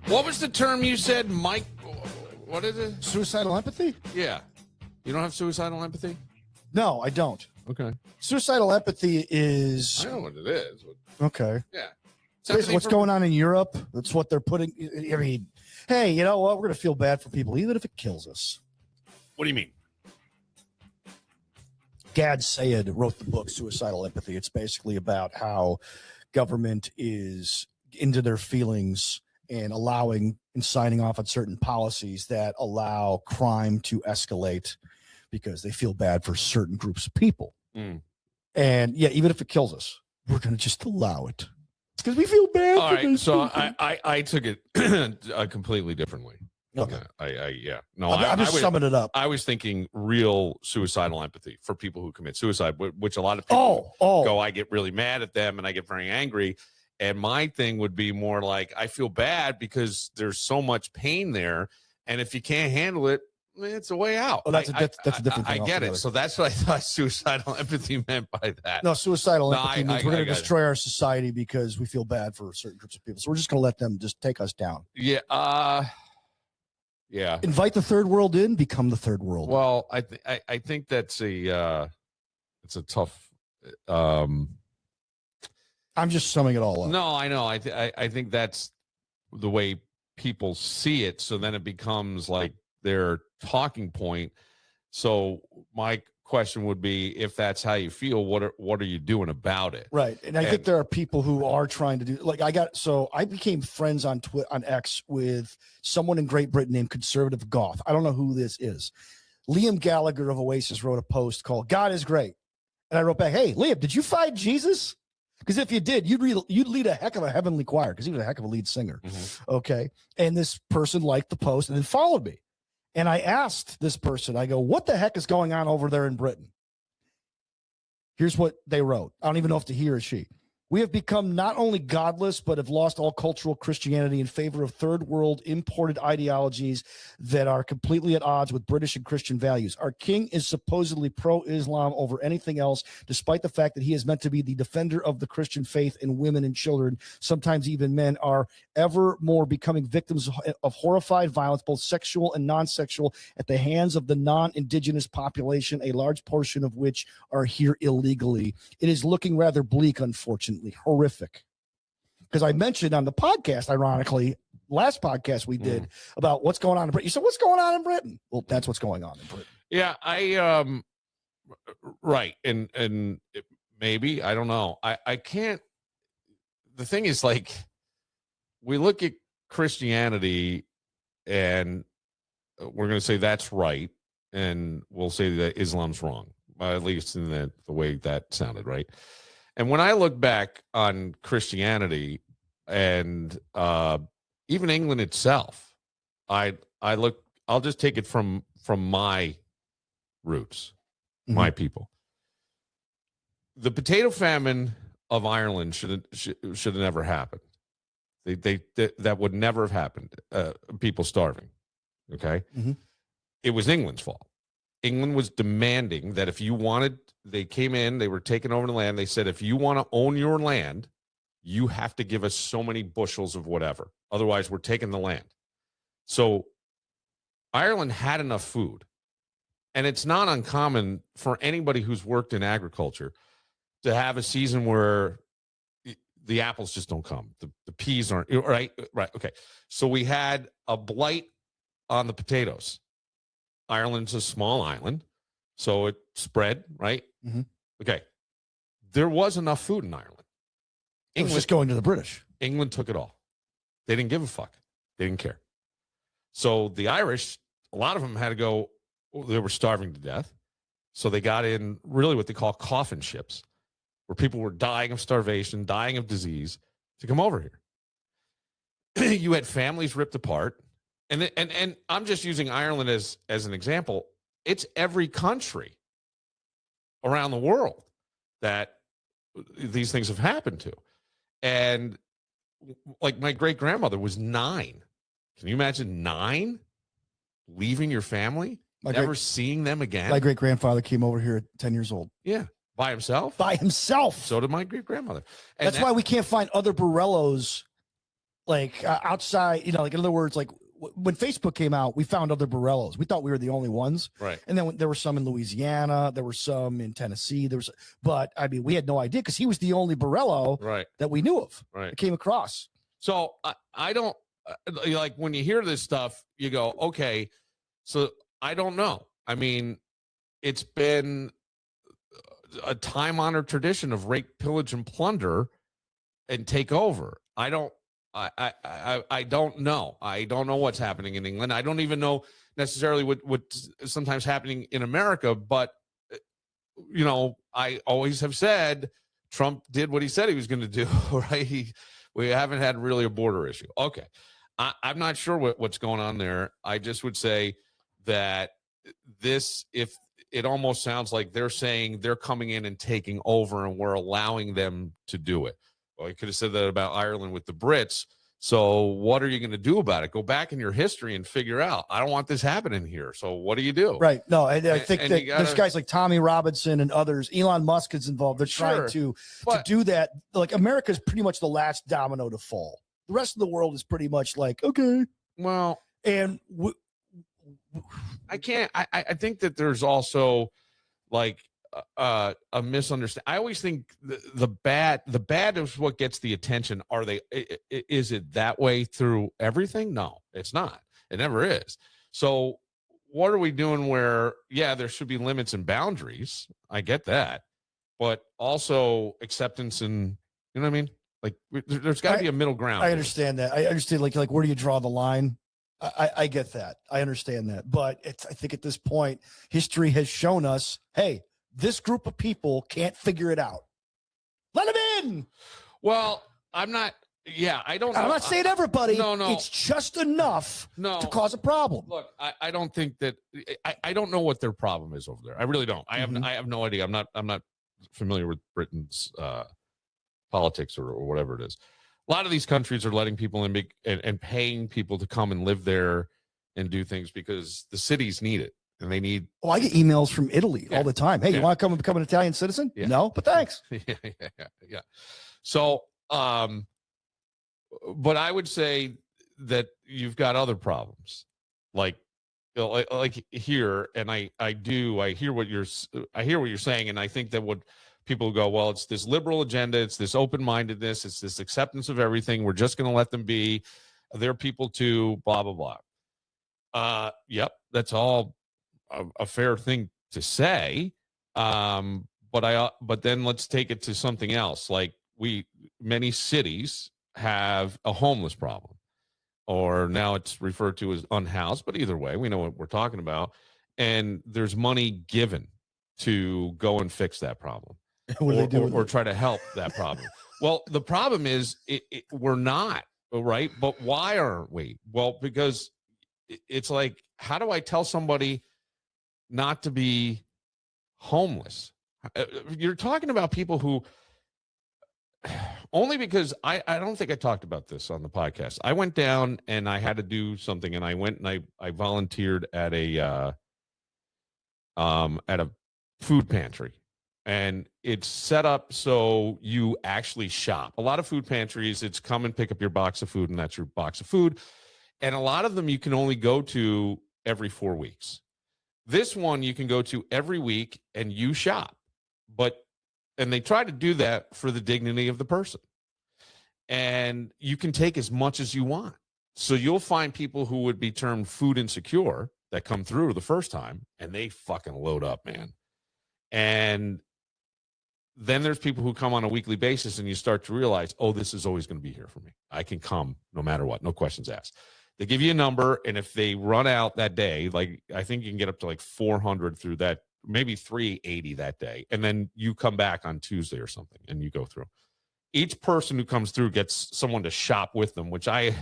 What was the term you said, Mike? What is it? Suicidal empathy? Yeah. You don't have suicidal empathy? No, I don't. Okay. Suicidal empathy is I know what it is. okay. Yeah. Basically, what's going on in Europe? That's what they're putting. I mean, hey, you know what? We're going to feel bad for people, even if it kills us. What do you mean? Gad Sayed wrote the book Suicidal Empathy. It's basically about how government is into their feelings and allowing and signing off on certain policies that allow crime to escalate because they feel bad for certain groups of people. Mm. And yeah, even if it kills us, we're going to just allow it because we feel bad. All for right. those So people. I took it completely differently. Okay. Yeah. No, I'm just summing it up. I was thinking real suicidal empathy for people who commit suicide, which a lot of people go, I get really mad at them and I get very angry. And my thing would be more like, I feel bad because there's so much pain there. And if you can't handle it, it's a way out. Oh, that's a different thing. I get it. So that's what I thought suicidal empathy meant by that. No, suicidal empathy means we're going to destroy it. our society because we feel bad for certain groups of people. So we're just going to let them just take us down. Yeah. Yeah. Invite the third world in, become the third world. Well, I think that's it's a tough. I'm just summing it all up. No, I know. I think that's the way people see it. So then it becomes like their talking point. So my question would be, if that's how you feel, what are you doing about it? Right. And I think there are people who are trying to do, like I became friends on X with someone in Great Britain named Conservative Goth. I don't know who this is. Liam Gallagher of Oasis wrote a post called God is Great. And I wrote back, hey, Liam, did you find Jesus? Because if you did, you'd lead a heck of a heavenly choir because he was a heck of a lead singer. Mm-hmm. Okay. And this person liked the post and then followed me. And I asked this person, I go, what the heck is going on over there in Britain? Here's what they wrote. I don't even know if it's he or she. We have become not only godless, but have lost all cultural Christianity in favor of third world imported ideologies that are completely at odds with British and Christian values. Our king is supposedly pro-Islam over anything else, despite the fact that he is meant to be the defender of the Christian faith, and women and children, sometimes even men, are ever more becoming victims of horrified violence, both sexual and non-sexual, at the hands of the non-indigenous population, a large portion of which are here illegally. It is looking rather bleak, unfortunately. Horrific. Because I mentioned on the podcast, ironically, last podcast we did about what's going on in Britain. You said, what's going on in Britain? Well, that's what's going on in Britain. Yeah, right. And maybe, I don't know. I can't, the thing is, like, we look at Christianity and we're going to say that's right. And we'll say that Islam's wrong, at least in the way that sounded, right? And when I look back on Christianity and even England itself, I'll just take it from my roots, my people. The potato famine of Ireland should have never happened. That would never have happened. People starving. Okay. Mm-hmm. It was England's fault. England was demanding that if you wanted, they came in, they were taking over the land. They said, if you want to own your land, you have to give us so many bushels of whatever. Otherwise, we're taking the land. So Ireland had enough food. And it's not uncommon for anybody who's worked in agriculture to have a season where the apples just don't come. The peas aren't, right? Okay. So we had a blight on the potatoes. Ireland's a small island, so it spread, right? Mm-hmm. Okay. There was enough food in Ireland. It was just going to the British. England took it all. They didn't give a fuck. They didn't care. So the Irish, a lot of them had to go, they were starving to death. So they got in really what they call coffin ships, where people were dying of starvation, dying of disease, to come over here. You had families ripped apart. And I'm just using Ireland as an example. It's every country around the world that these things have happened to. And like my great grandmother was 9. Can you imagine 9 leaving your family, never seeing them again? My great grandfather came over here at 10 years old. Yeah. By himself? By himself. So did my great grandmother. That's why we can't find other Borellos like outside, like in other words, like when Facebook came out, we found other Borellos. We thought we were the only ones. Right. And then there were some in Louisiana, there were some in Tennessee. But I mean, we had no idea because he was the only Borello Right. that we knew of. Right. That came across. So I don't like when you hear this stuff, you go, okay, so I don't know. I mean, it's been a time-honored tradition of rape, pillage, and plunder and take over. I don't know. I don't know what's happening in England. I don't even know necessarily what's sometimes happening in America, but I always have said Trump did what he said he was going to do, right? We haven't had really a border issue. Okay. I'm not sure what's going on there. I just would say that if it almost sounds like they're saying they're coming in and taking over and we're allowing them to do it. Well, you could have said that about Ireland with the Brits. So what are you going to do about it? Go back in your history and figure out, I don't want this happening here. So what do you do? Right. No, I think that there's guys like Tommy Robinson and others. Elon Musk is involved. They're trying to do that. Like America is pretty much the last domino to fall. The rest of the world is pretty much like, okay. Well, and I can't. I think that there's also like a misunderstanding. I always think the bad is what gets the attention. Is it that way through everything? No, it's not. It never is. So what are we doing where, there should be limits and boundaries. I get that, but also acceptance and, you know what I mean? Like there's got to be a middle ground. I understand that. I understand like where do you draw the line? I get that. I understand that. But I think at this point, history has shown us, hey, this group of people can't figure it out. Let them in. Well, I'm not. Yeah, I don't know. I'm not saying everybody. No. It's just enough to cause a problem. Look, I don't think that. I don't know what their problem is over there. I really don't. I have no idea. I'm not familiar with Britain's politics or whatever it is. A lot of these countries are letting people in and paying people to come and live there and do things because the cities need it and they need. Oh, I get emails from Italy all the time. Hey, you want to come and become an Italian citizen? Yeah. No, but thanks. Yeah. So, but I would say that you've got other problems, like here, and I hear what you're saying, and I think that what people go, well, it's this liberal agenda, it's this open-mindedness, it's this acceptance of everything. We're just going to let them be. They're people too, blah, blah, blah. Yep, that's all a fair thing to say. But then let's take it to something else. Like many cities have a homeless problem, or now it's referred to as unhoused, but either way, we know what we're talking about. And there's money given to go and fix that problem. Or try to help that problem. Well, the problem is we're not, right? But why aren't we? Well, because it's like, how do I tell somebody not to be homeless? You're talking about people who, only because I don't think I talked about this on the podcast. I went down and I had to do something, and I went and I volunteered at a food pantry. And it's set up so you actually shop. A lot of food pantries, it's come and pick up your box of food, and that's your box of food. And a lot of them you can only go to every 4 weeks. This one you can go to every week and you shop. And they try to do that for the dignity of the person. And you can take as much as you want. So you'll find people who would be termed food insecure that come through the first time, and they fucking load up, man. And then there's people who come on a weekly basis, and you start to realize, oh, this is always going to be here for me. I can come no matter what, no questions asked. They give you a number, and if they run out that day, like I think you can get up to like 400 through that, maybe 380 that day, and then you come back on Tuesday or something, and you go through. Each person who comes through gets someone to shop with them, which I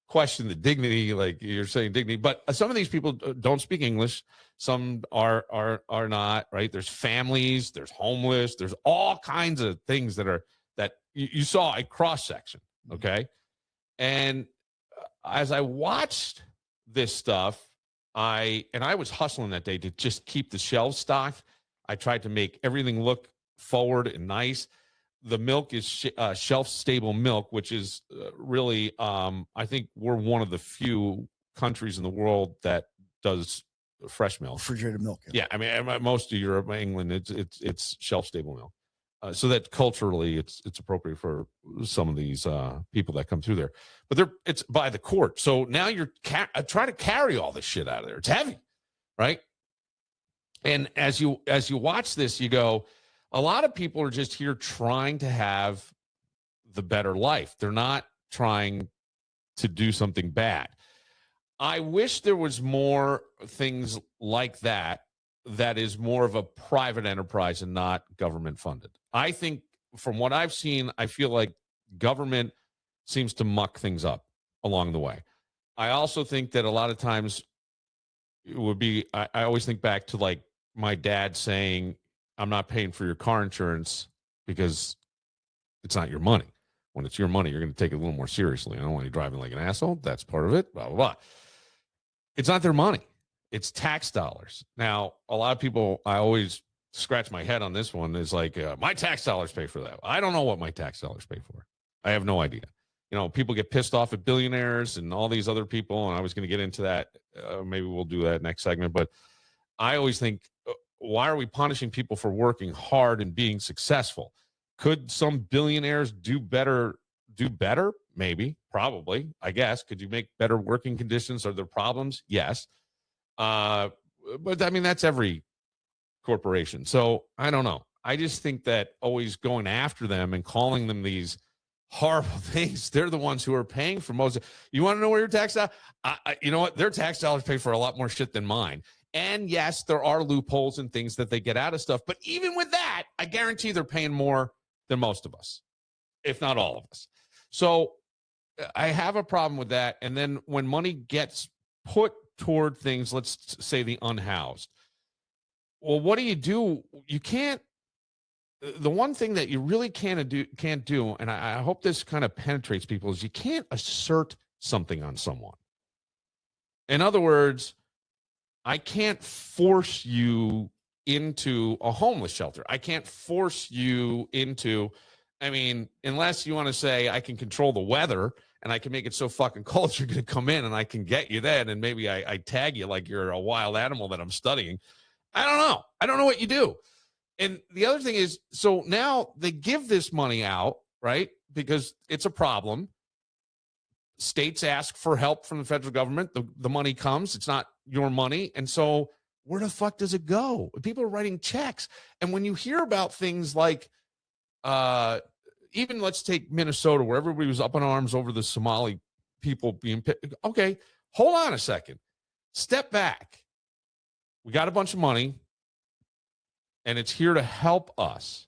question the dignity, like you're saying dignity, but some of these people don't speak English. Some are not, right? There's families, there's homeless, there's all kinds of things that you saw a cross section. Okay. And as I watched this stuff, I was hustling that day to just keep the shelves stocked. I tried to make everything look forward and nice. the milk is shelf stable milk, which is really, I think we're one of the few countries in the world that does fresh milk, refrigerated milk. Yeah, I mean, most of Europe, England, it's shelf stable milk. So that culturally it's appropriate for some of these people that come through there, but it's by the quart. So now you're trying to carry all this shit out of there. It's heavy, right? And as you watch this, you go, a lot of people are just here trying to have the better life. They're not trying to do something bad. I wish there was more things like that is more of a private enterprise and not government funded. I think from what I've seen, I feel like government seems to muck things up along the way. I also think that a lot of times it would be, I always think back to like my dad saying, I'm not paying for your car insurance because it's not your money. When it's your money, you're going to take it a little more seriously. I don't want you driving like an asshole. That's part of it, blah, blah, blah. It's not their money. It's tax dollars. Now, a lot of people, I always scratch my head on this one, is like, my tax dollars pay for that. I don't know what my tax dollars pay for. I have no idea. You know, people get pissed off at billionaires and all these other people, and I was going to get into that. Maybe we'll do that next segment. But I always think, why are we punishing people for working hard and being successful? Could some billionaires do better? Maybe, probably, I guess. Could you make better working conditions? Are there problems? Yes. But I mean, that's every corporation. So I don't know. I just think that always going after them and calling them these horrible things, they're the ones who are paying for most. You want to know where your tax dollars? You know what? Their tax dollars pay for a lot more shit than mine. And yes, there are loopholes and things that they get out of stuff. But even with that, I guarantee they're paying more than most of us, if not all of us. So I have a problem with that. And then when money gets put toward things, let's say the unhoused, well, what do? You can't. The one thing that you really can't do, and I hope this kind of penetrates people, is you can't assert something on someone. In other words, I can't force you into a homeless shelter. I can't force you into, I mean, unless you want to say I can control the weather and I can make it so fucking cold you're going to come in and I can get you then, and maybe I tag you like you're a wild animal that I'm studying. I don't know. I don't know what you do. And the other thing is, so now they give this money out, right? Because it's a problem. States ask for help from the federal government. The money comes. It's not your money. And so where the fuck does it go? People are writing checks. And when you hear about things like, even let's take Minnesota, where everybody was up in arms over the Somali people being, okay, hold on a second. Step back. We got a bunch of money, and it's here to help us.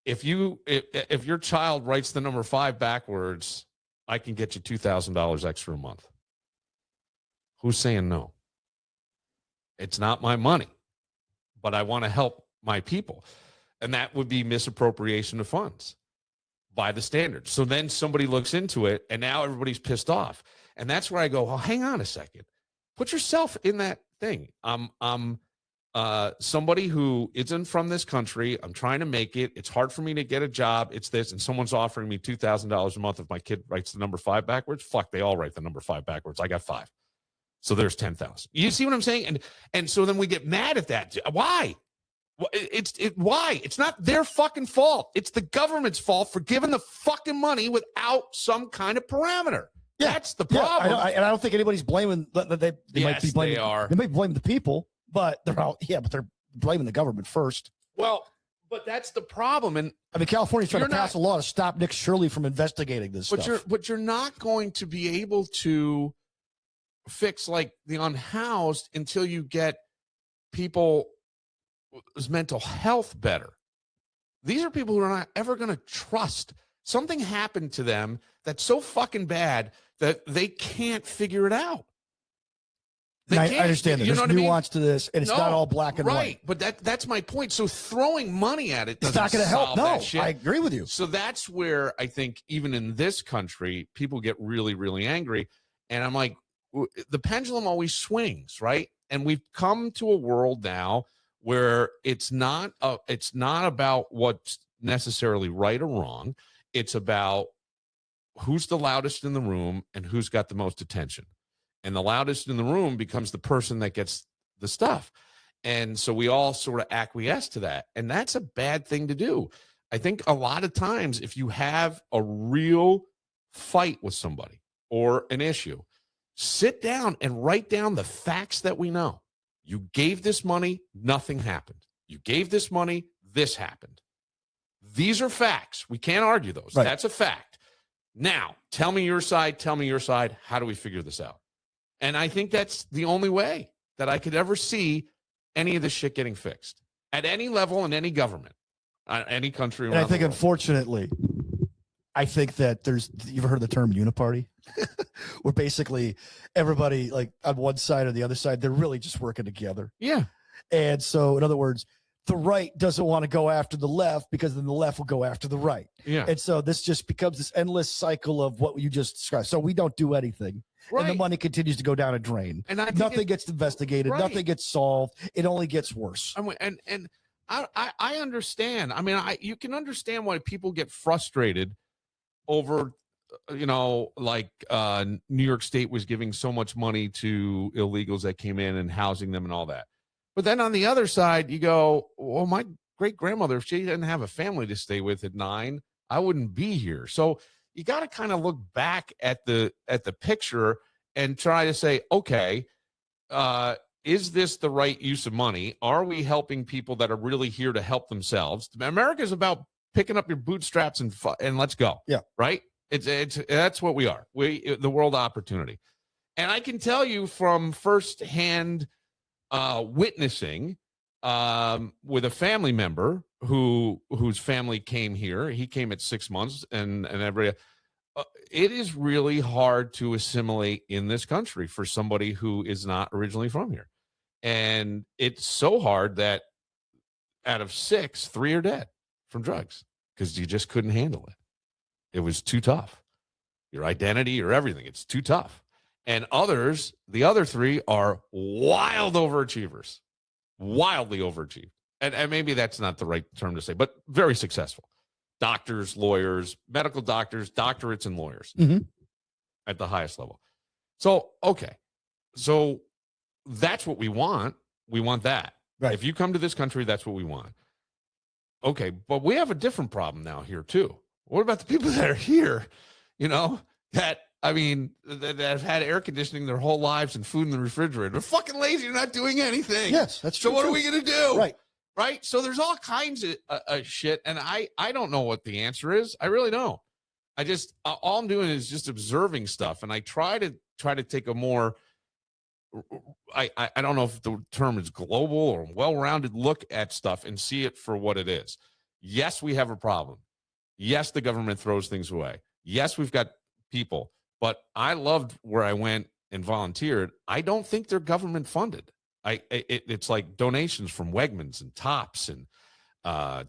If your child writes the number 5 backwards, I can get you $2,000 extra a month. Who's saying no? It's not my money, but I want to help my people. And that would be misappropriation of funds by the standards. So then somebody looks into it, and now everybody's pissed off. And that's where I go, well, hang on a second. Put yourself in that thing. I'm somebody who isn't from this country. I'm trying to make it. It's hard for me to get a job. It's this, and someone's offering me $2,000 a month if my kid writes the number 5 backwards. Fuck, they all write the number 5 backwards. I got 5. So there's 10,000. You see what I'm saying? And so then we get mad at that. Why? Why? It's not their fucking fault. It's the government's fault for giving the fucking money without some kind of parameter. Yeah, that's the problem. Yeah, I don't think anybody's blaming. They might be blaming. They are. They might blame the people, but they're out. Yeah, but they're blaming the government first. Well, but that's the problem. And I mean, California's trying to pass a law to stop Nick Shirley from investigating this stuff. But you're not going to be able to fix like the unhoused until you get people's mental health better. These are people who are not ever going to trust. Something happened to them that's so fucking bad that they can't figure it out. I understand that. There's nuance to this, and it's not all black and white. Right, but that's my point. So throwing money at it doesn't not going to help. No, that shit. I agree with you. So that's where I think even in this country, people get really, really angry. And I'm like, the pendulum always swings, right? And we've come to a world now where it's not about what's necessarily right or wrong. It's about who's the loudest in the room and who's got the most attention. And the loudest in the room becomes the person that gets the stuff. And so we all sort of acquiesce to that. And that's a bad thing to do. I think a lot of times if you have a real fight with somebody or an issue, sit down and write down the facts that we know. You gave this money, nothing happened. You gave this money, this happened. These are facts. We can't argue those. Right. That's a fact. Now, tell me your side. Tell me your side. How do we figure this out? And I think that's the only way that I could ever see any of this shit getting fixed at any level in any government, any country around And I think, the world. unfortunately, I think that you've heard the term uniparty, where basically everybody, like on one side or the other side, they're really just working together. Yeah. And so, in other words, the right doesn't want to go after the left because then the left will go after the right. Yeah. And so this just becomes this endless cycle of what you just described. So we don't do anything. Right. And the money continues to go down a drain. And I think nothing gets investigated. Right. Nothing gets solved. It only gets worse. And I understand. I mean, you can understand why people get frustrated over, like New York State was giving so much money to illegals that came in and housing them and all that. But then on the other side, you go, well, my great grandmother, if she didn't have a family to stay with at 9, I wouldn't be here. So you got to kind of look back at the picture and try to say, okay, is this the right use of money? Are we helping people that are really here to help themselves? America is about picking up your bootstraps and let's go. Yeah. Right. It's that's what we are. The world opportunity. And I can tell you from firsthand witnessing with a family member whose family came here. He came at 6 months and it is really hard to assimilate in this country for somebody who is not originally from here. And it's so hard that out of 6, 3 are dead from drugs because you just couldn't handle it. It was too tough. Your identity, your everything, it's too tough. And others, the other 3 are wild overachievers, wildly overachieved. And maybe that's not the right term to say, but very successful. Doctors, lawyers, medical doctors, doctorates, and lawyers at the highest level. So, okay. So that's what we want. We want that. Right. If you come to this country, that's what we want. Okay. But we have a different problem now here too. What about the people that are here, that have had air conditioning their whole lives and food in the refrigerator? They're fucking lazy. They're not doing anything. Yes, that's true. So what are we going to do? Right. Right. So there's all kinds of shit. And I don't know what the answer is. I really don't. I just, all I'm doing is just observing stuff. And I try to take a more, I don't know if the term is global or well-rounded look at stuff and see it for what it is. Yes, we have a problem. Yes, the government throws things away. Yes, we've got people, but I loved where I went and volunteered. I don't think they're government funded. It's like donations from Wegmans and Tops and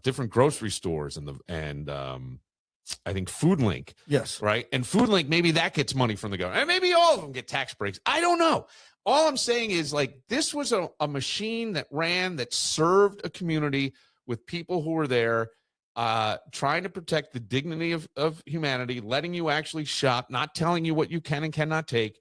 different grocery stores and I think Food Link. Yes. Right. And Food Link, maybe that gets money from the government. And maybe all of them get tax breaks. I don't know. All I'm saying is, like, this was a machine that served a community with people who were there trying to protect the dignity of humanity, letting you actually shop, not telling you what you can and cannot take,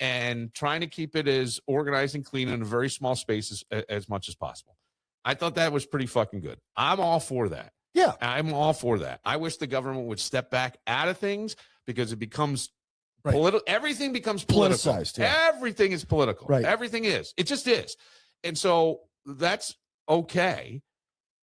and trying to keep it as organized and clean in a very small space as much as possible. I thought that was pretty fucking good. I'm all for that. Yeah. I'm all for that. I wish the government would step back out of things because it becomes right. Everything becomes political. Politicized. Yeah. Everything is political. Right. Everything is. It just is. And so that's okay.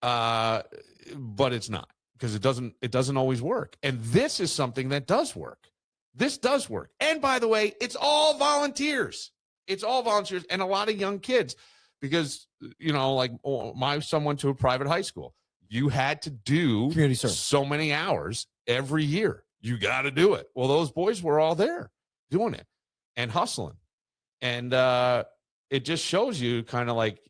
But it's not, because it doesn't always work. And this is something that does work. This does work. And by the way, it's all volunteers. It's all volunteers and a lot of young kids, because, like my son went to a private high school. You had to do community service so many hours every year. You got to do it. Well, those boys were all there doing it and hustling. And it just shows you kind of like,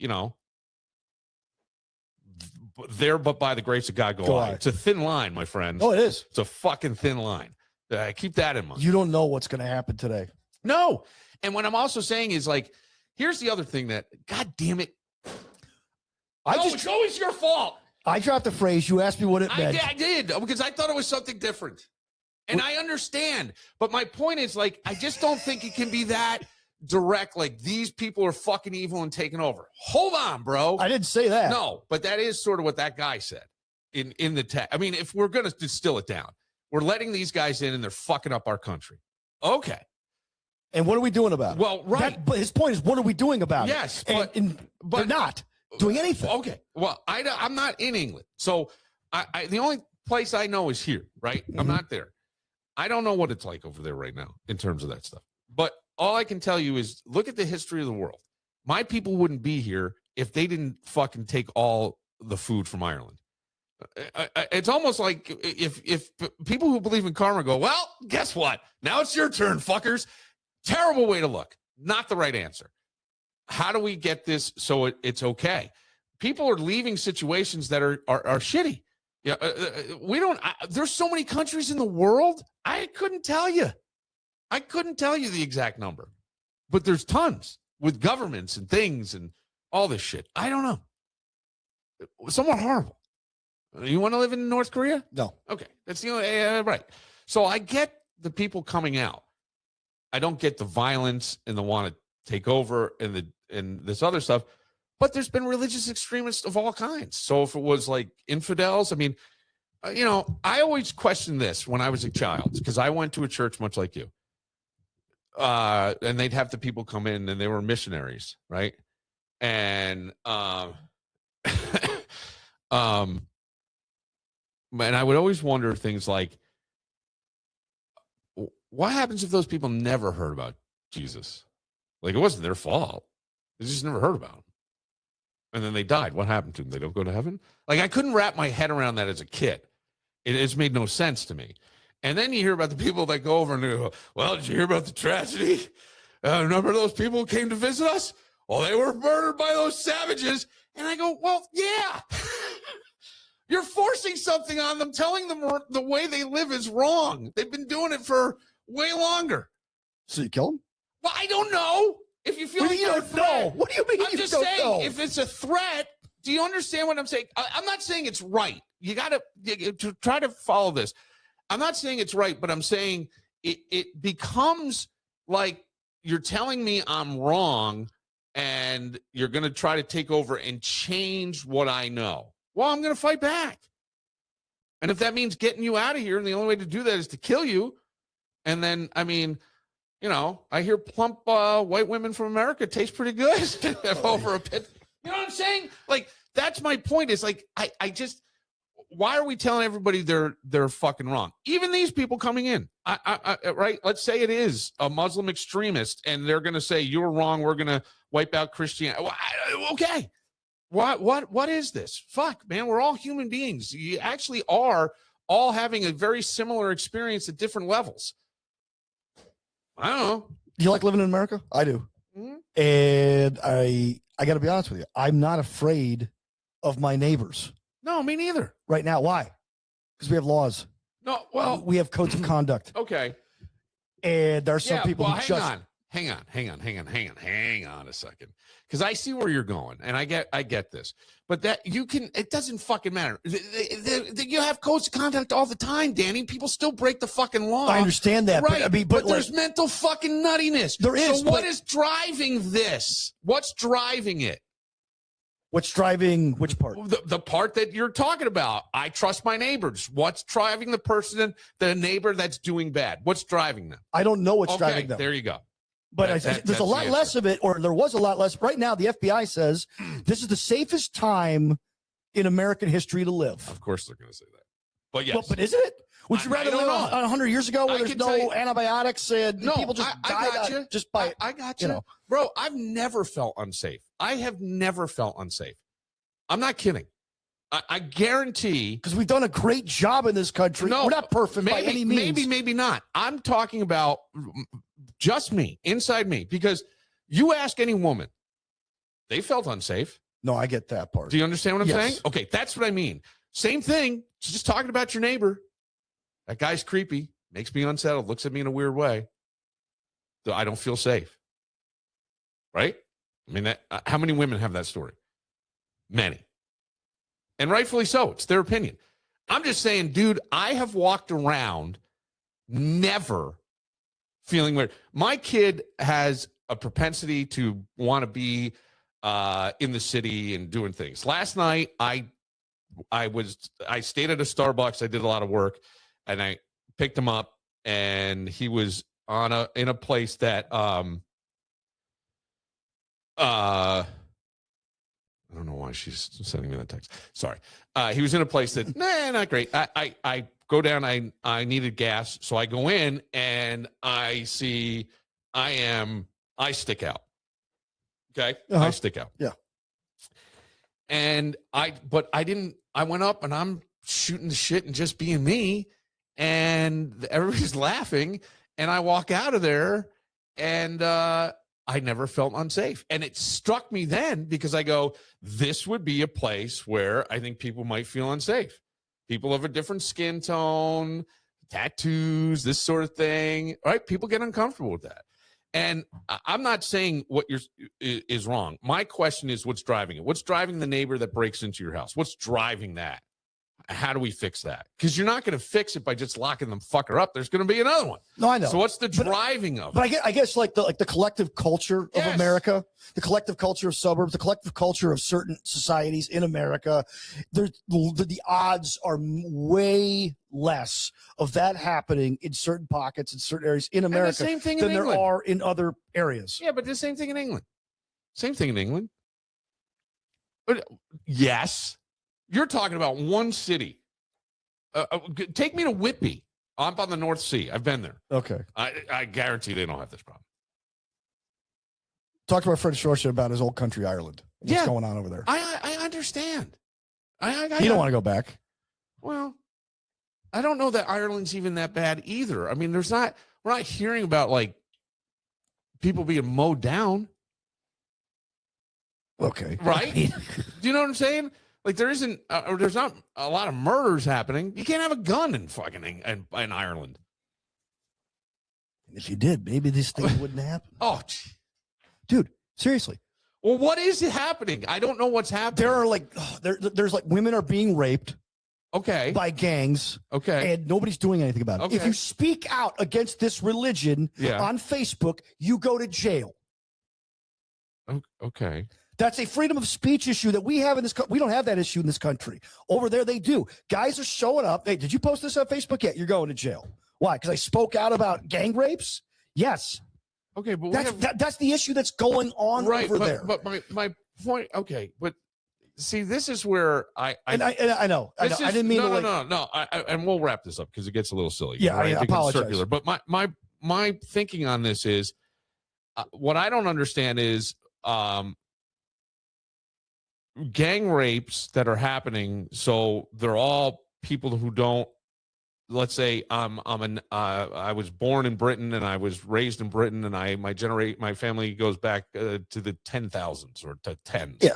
there, but by the grace of God, go I. It's a thin line, my friend. Oh, it is. It's a fucking thin line. Keep that in mind. You don't know what's going to happen today. No. And what I'm also saying is, like, here's the other thing that, God damn it. It's always your fault. I dropped the phrase. You asked me what it meant. I did because I thought it was something different. And I understand. But my point is, like, I just don't think it can be that direct. Like, these people are fucking evil and taking over. Hold on, bro. I didn't say that. No, but that is sort of what that guy said in the text. I mean, if we're going to distill it down, we're letting these guys in and they're fucking up our country. Okay. And what are we doing about it? Well, right. But his point is, what are we doing about it? Yes, but they're not doing anything. Okay. Well, I'm not in England. So the only place I know is here, right? I'm not there. I don't know what it's like over there right now in terms of that stuff. But all I can tell you is look at the history of the world. My people wouldn't be here if they didn't fucking take all the food from Ireland. It's almost like if people who believe in karma go, well, guess what? Now it's your turn, fuckers. Terrible way to look. Not the right answer. How do we get this so it's okay? People are leaving situations that are shitty. Yeah, we don't. There's so many countries in the world. I couldn't tell you. I couldn't tell you the exact number, but there's tons with governments and things and all this shit. I don't know. Somewhat horrible. You want to live in North Korea? No. Okay, that's the only right. So I get the people coming out. I don't get the violence and the want to take over and this other stuff. But there's been religious extremists of all kinds. So if it was like infidels, I mean, I always questioned this when I was a child because I went to a church much like you. And they'd have the people come in and they were missionaries, right? And and I would always wonder things like, what happens if those people never heard about Jesus? Like, it wasn't their fault. They just never heard about him. And then they died. What happened to them? They don't go to heaven? Like, I couldn't wrap my head around that as a kid. It's made no sense to me. And then you hear about the people that go over and they go, well, did you hear about the tragedy? Remember those people who came to visit us? Well, they were murdered by those savages. And I go, well, yeah. You're forcing something on them, telling them the way they live is wrong. They've been doing it for way longer. So you kill them? Well, I don't know. If you feel like you don't know. What do you mean I'm you just don't saying, know? if it's a threat, do you understand what I'm saying? I'm not saying it's right. You got to try to follow this. I'm not saying it's right, but I'm saying it becomes like you're telling me I'm wrong and you're going to try to take over and change what I know. Well, I'm going to fight back. And if that means getting you out of here, and the only way to do that is to kill you, and then, I mean, I hear plump white women from America taste pretty good over a pit. You know what I'm saying? Like, that's my point. Is like, I just, why are we telling everybody they're fucking wrong? Even these people coming in, right? Let's say it is a Muslim extremist, and they're going to say you're wrong. We're going to wipe out Christianity. Okay. What is this? Fuck, man. We're all human beings. You actually are all having a very similar experience at different levels. I don't know. Do you like living in America? I do. Mm-hmm. And I got to be honest with you. I'm not afraid of my neighbors. No, me neither. Right now. Why? Because we have laws. No, well. We have codes of conduct. Okay. And there are some people who hang on a second. Because I see where you're going, and I get this. But it doesn't fucking matter. You have codes of conduct all the time, Danny. People still break the fucking law. I understand that. Right. But there's mental fucking nuttiness. There is. So what is driving this? What's driving it? What's driving which part? The part that you're talking about. I trust my neighbors. What's driving the neighbor that's doing bad? What's driving them? I don't know what's driving them. There you go. But there's a lot less of it, or there was a lot less. Right now, the FBI says this is the safest time in American history to live. Of course they're going to say that. But yes. But isn't it? Would you rather live 100 years ago where there's no antibiotics and people just died just by... I got you. Bro, I've never felt unsafe. I have never felt unsafe. I'm not kidding. I guarantee... Because we've done a great job in this country. No, we're not perfect by any means. Maybe not. I'm talking about just me, inside me. Because you ask any woman, they felt unsafe. No, I get that part. Do you understand what I'm saying? Okay, that's what I mean. Same thing. Just talking about your neighbor. That guy's creepy. Makes me unsettled. Looks at me in a weird way. So I don't feel safe. Right? I mean, how many women have that story? Many. And rightfully so. It's their opinion. I'm just saying, dude, I have walked around never feeling weird. My kid has a propensity to want to be in the city and doing things. Last night, I stayed at a Starbucks. I did a lot of work, and I picked him up, and he was in a place that I don't know why she's sending me that text. Sorry. He was in a place that, not great. I go down. I needed gas. So I go in and I see I stick out. Okay. Uh-huh. I stick out. Yeah. And I went up and I'm shooting the shit and just being me. And everybody's laughing. And I walk out of there and, I never felt unsafe. And it struck me then because I go, this would be a place where I think people might feel unsafe. People have a different skin tone, tattoos, this sort of thing, right? People get uncomfortable with that. And I'm not saying what is wrong. My question is what's driving it? What's driving the neighbor that breaks into your house? What's driving that? How do we fix that? Because you're not going to fix it by just locking them fucker up. There's going to be another one. No, I know. So what's the driving of it? But I guess like the collective culture of America, the collective culture of suburbs, the collective culture of certain societies in America, the odds are way less of that happening in certain pockets in certain areas in America than there are in other areas. Yeah, but the same thing in England. Same thing in England. But yes. You're talking about one city. Take me to Whitby. I'm on the North Sea. I've been there. Okay. I guarantee they don't have this problem. Talk to our friend Shorshit about his old country, Ireland. What's going on over there? I understand. You don't want to go back. Well, I don't know that Ireland's even that bad either. I mean, we're not hearing about like people being mowed down. Okay. Right? Do you know what I'm saying? Like there's not a lot of murders happening. You can't have a gun in fucking in Ireland. If you did, maybe this thing wouldn't happen. Oh, dude, seriously. Well, what is it happening? I don't know what's happening. There are like there's like women are being raped. Okay. By gangs. Okay. And nobody's doing anything about it. Okay. If you speak out against this religion on Facebook, you go to jail. Okay. That's a freedom of speech issue that we have in this country. We don't have that issue in this country. Over there, they do. Guys are showing up. Hey, did you post this on Facebook yet? You're going to jail. Why? Because I spoke out about gang rapes? Yes. Okay, but that's the issue that's going on over there. But my point, okay, but see, this is where I know. I didn't mean no. And we'll wrap this up because it gets a little silly. Yeah, right? I apologize. Circular. But my thinking on this is what I don't understand is gang rapes that are happening. So they're all people who don't. Let's say I was born in Britain and I was raised in Britain and my family goes back to the 10,000s or to tens. Yeah.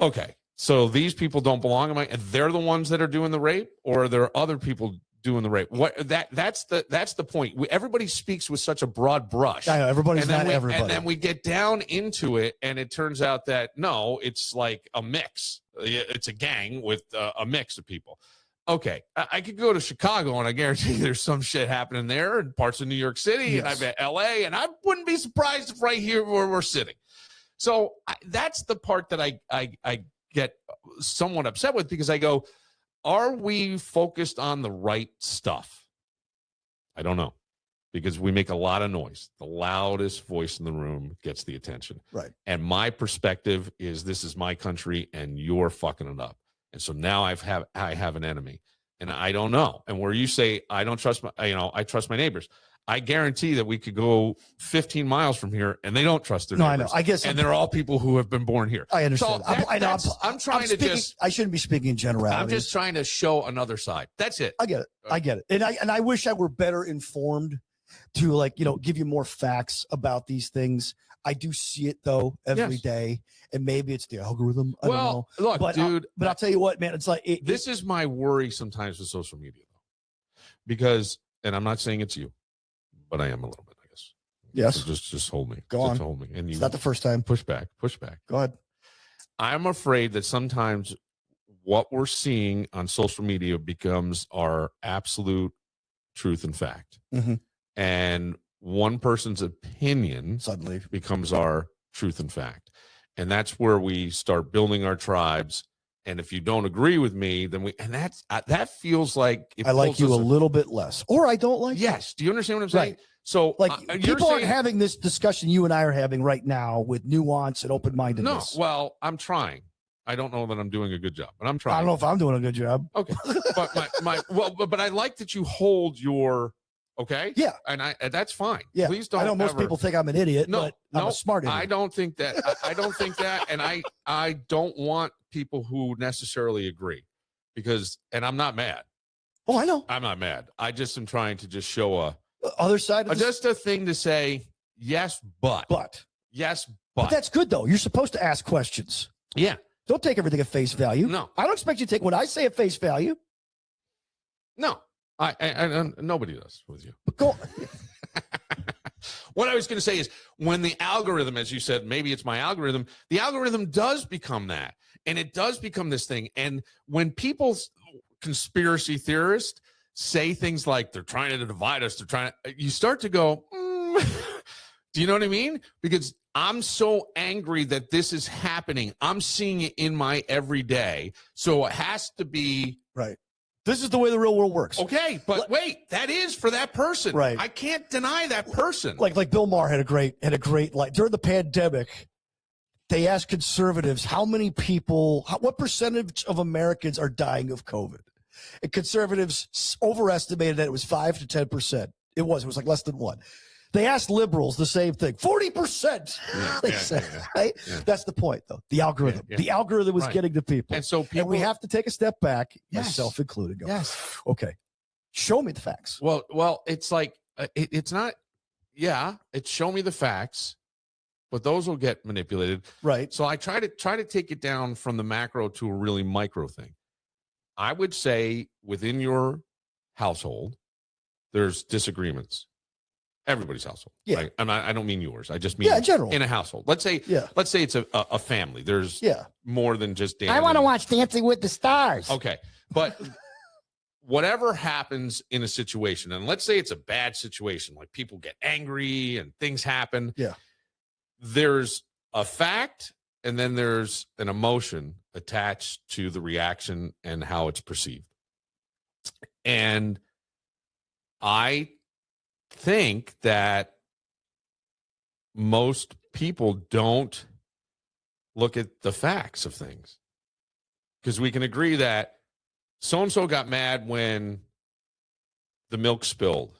Okay. So these people don't belong and they're the ones that are doing the rape, or are there other people doing the rape? That's the point. Everybody speaks with such a broad brush. I know everybody's not everybody. And then we get down into it, and it turns out that no, it's like a mix. It's a gang with a mix of people. Okay, I could go to Chicago, and I guarantee there's some shit happening there, and parts of New York City, and I bet L.A., and I wouldn't be surprised if right here where we're sitting. So that's the part that I get somewhat upset with, because I go, are we focused on the right stuff? I don't know, because we make a lot of noise. The loudest voice in the room gets the attention. Right. And my perspective is this is my country, and you're fucking it up. And so now I have an enemy, and I don't know. And where you say I don't trust I trust my neighbors. I guarantee that we could go 15 miles from here, and they don't trust their neighbors. I know. I guess, and they're all people who have been born here. I understand. So I shouldn't be speaking in generalities. I'm just trying to show another side. That's it. I get it. I get it. And I wish I were better informed to give you more facts about these things. I do see it though every day, and maybe it's the algorithm. I don't know. Look, but dude, but I'll tell you what, man. It's like this is my worry sometimes with social media, though, because, and I'm not saying it's you, but I am a little bit, I guess. Yes. So just hold me. Go on. Hold me. And it's not the first time. Push back. Go ahead. I'm afraid that sometimes what we're seeing on social media becomes our absolute truth and fact. Mhm. And one person's opinion Suddenly. becomes our truth and fact. And that's where we start building our tribes. And if you don't agree with me, then that feels like I like you a little bit less, or I don't like you. Yes. Do you understand what I'm saying? Right. So Like you're people aren't saying, having this discussion you and I are having right now with nuance and no, open-mindedness. well, I'm trying. I don't know that I'm doing a good job, but I'm trying. I don't know if I'm doing a good job. Okay. But but I like that you hold your, okay. Yeah. And that's fine. Yeah. Please don't. I know most people think I'm an idiot, but I'm a smart idiot. I don't think that. I don't think that. And I don't want people who necessarily agree and I'm not mad. Oh, I know. I'm not mad. I just am trying to just show Other side of just a thing to say, yes, but yes, but that's good though. You're supposed to ask questions. Yeah. Don't take everything at face value. No. I don't expect you to take what I say at face value. No. I nobody does with you. But go. What I was going to say is when the algorithm, as you said, maybe it's my algorithm, the algorithm does become that. And it does become this thing. And when people's conspiracy theorists say things like they're trying to divide us, you start to go, do you know what I mean? Because I'm so angry that this is happening. I'm seeing it in my everyday. So it has to be Right. This is the way the real world works. okay. But wait, that is for that person. Right. I can't deny that person. Like Bill Maher had a great like during the pandemic. They asked conservatives what percentage of Americans are dying of COVID, and conservatives overestimated that it was 5 to 10%. It was like less than 1. They asked liberals the same thing, 40%. They said, right? Yeah. That's the point, though. The algorithm. Yeah. The algorithm was getting to people. And we have to take a step back, myself included. Go, yes. Okay. Show me the facts. Well, it's like, it's not, it's show me the facts, but those will get manipulated. Right. So I try to take it down from the macro to a really micro thing. I would say within your household, there's disagreements. Everybody's household. Yeah. Right? And I don't mean yours. I just mean general. In a household. Let's say it's a family. There's more than just dancing. I want to watch Dancing with the Stars. Okay. But whatever happens in a situation, and let's say it's a bad situation, like people get angry and things happen. Yeah. There's a fact and then there's an emotion attached to the reaction and how it's perceived. And I think that most people don't look at the facts of things, because we can agree that so-and-so got mad when the milk spilled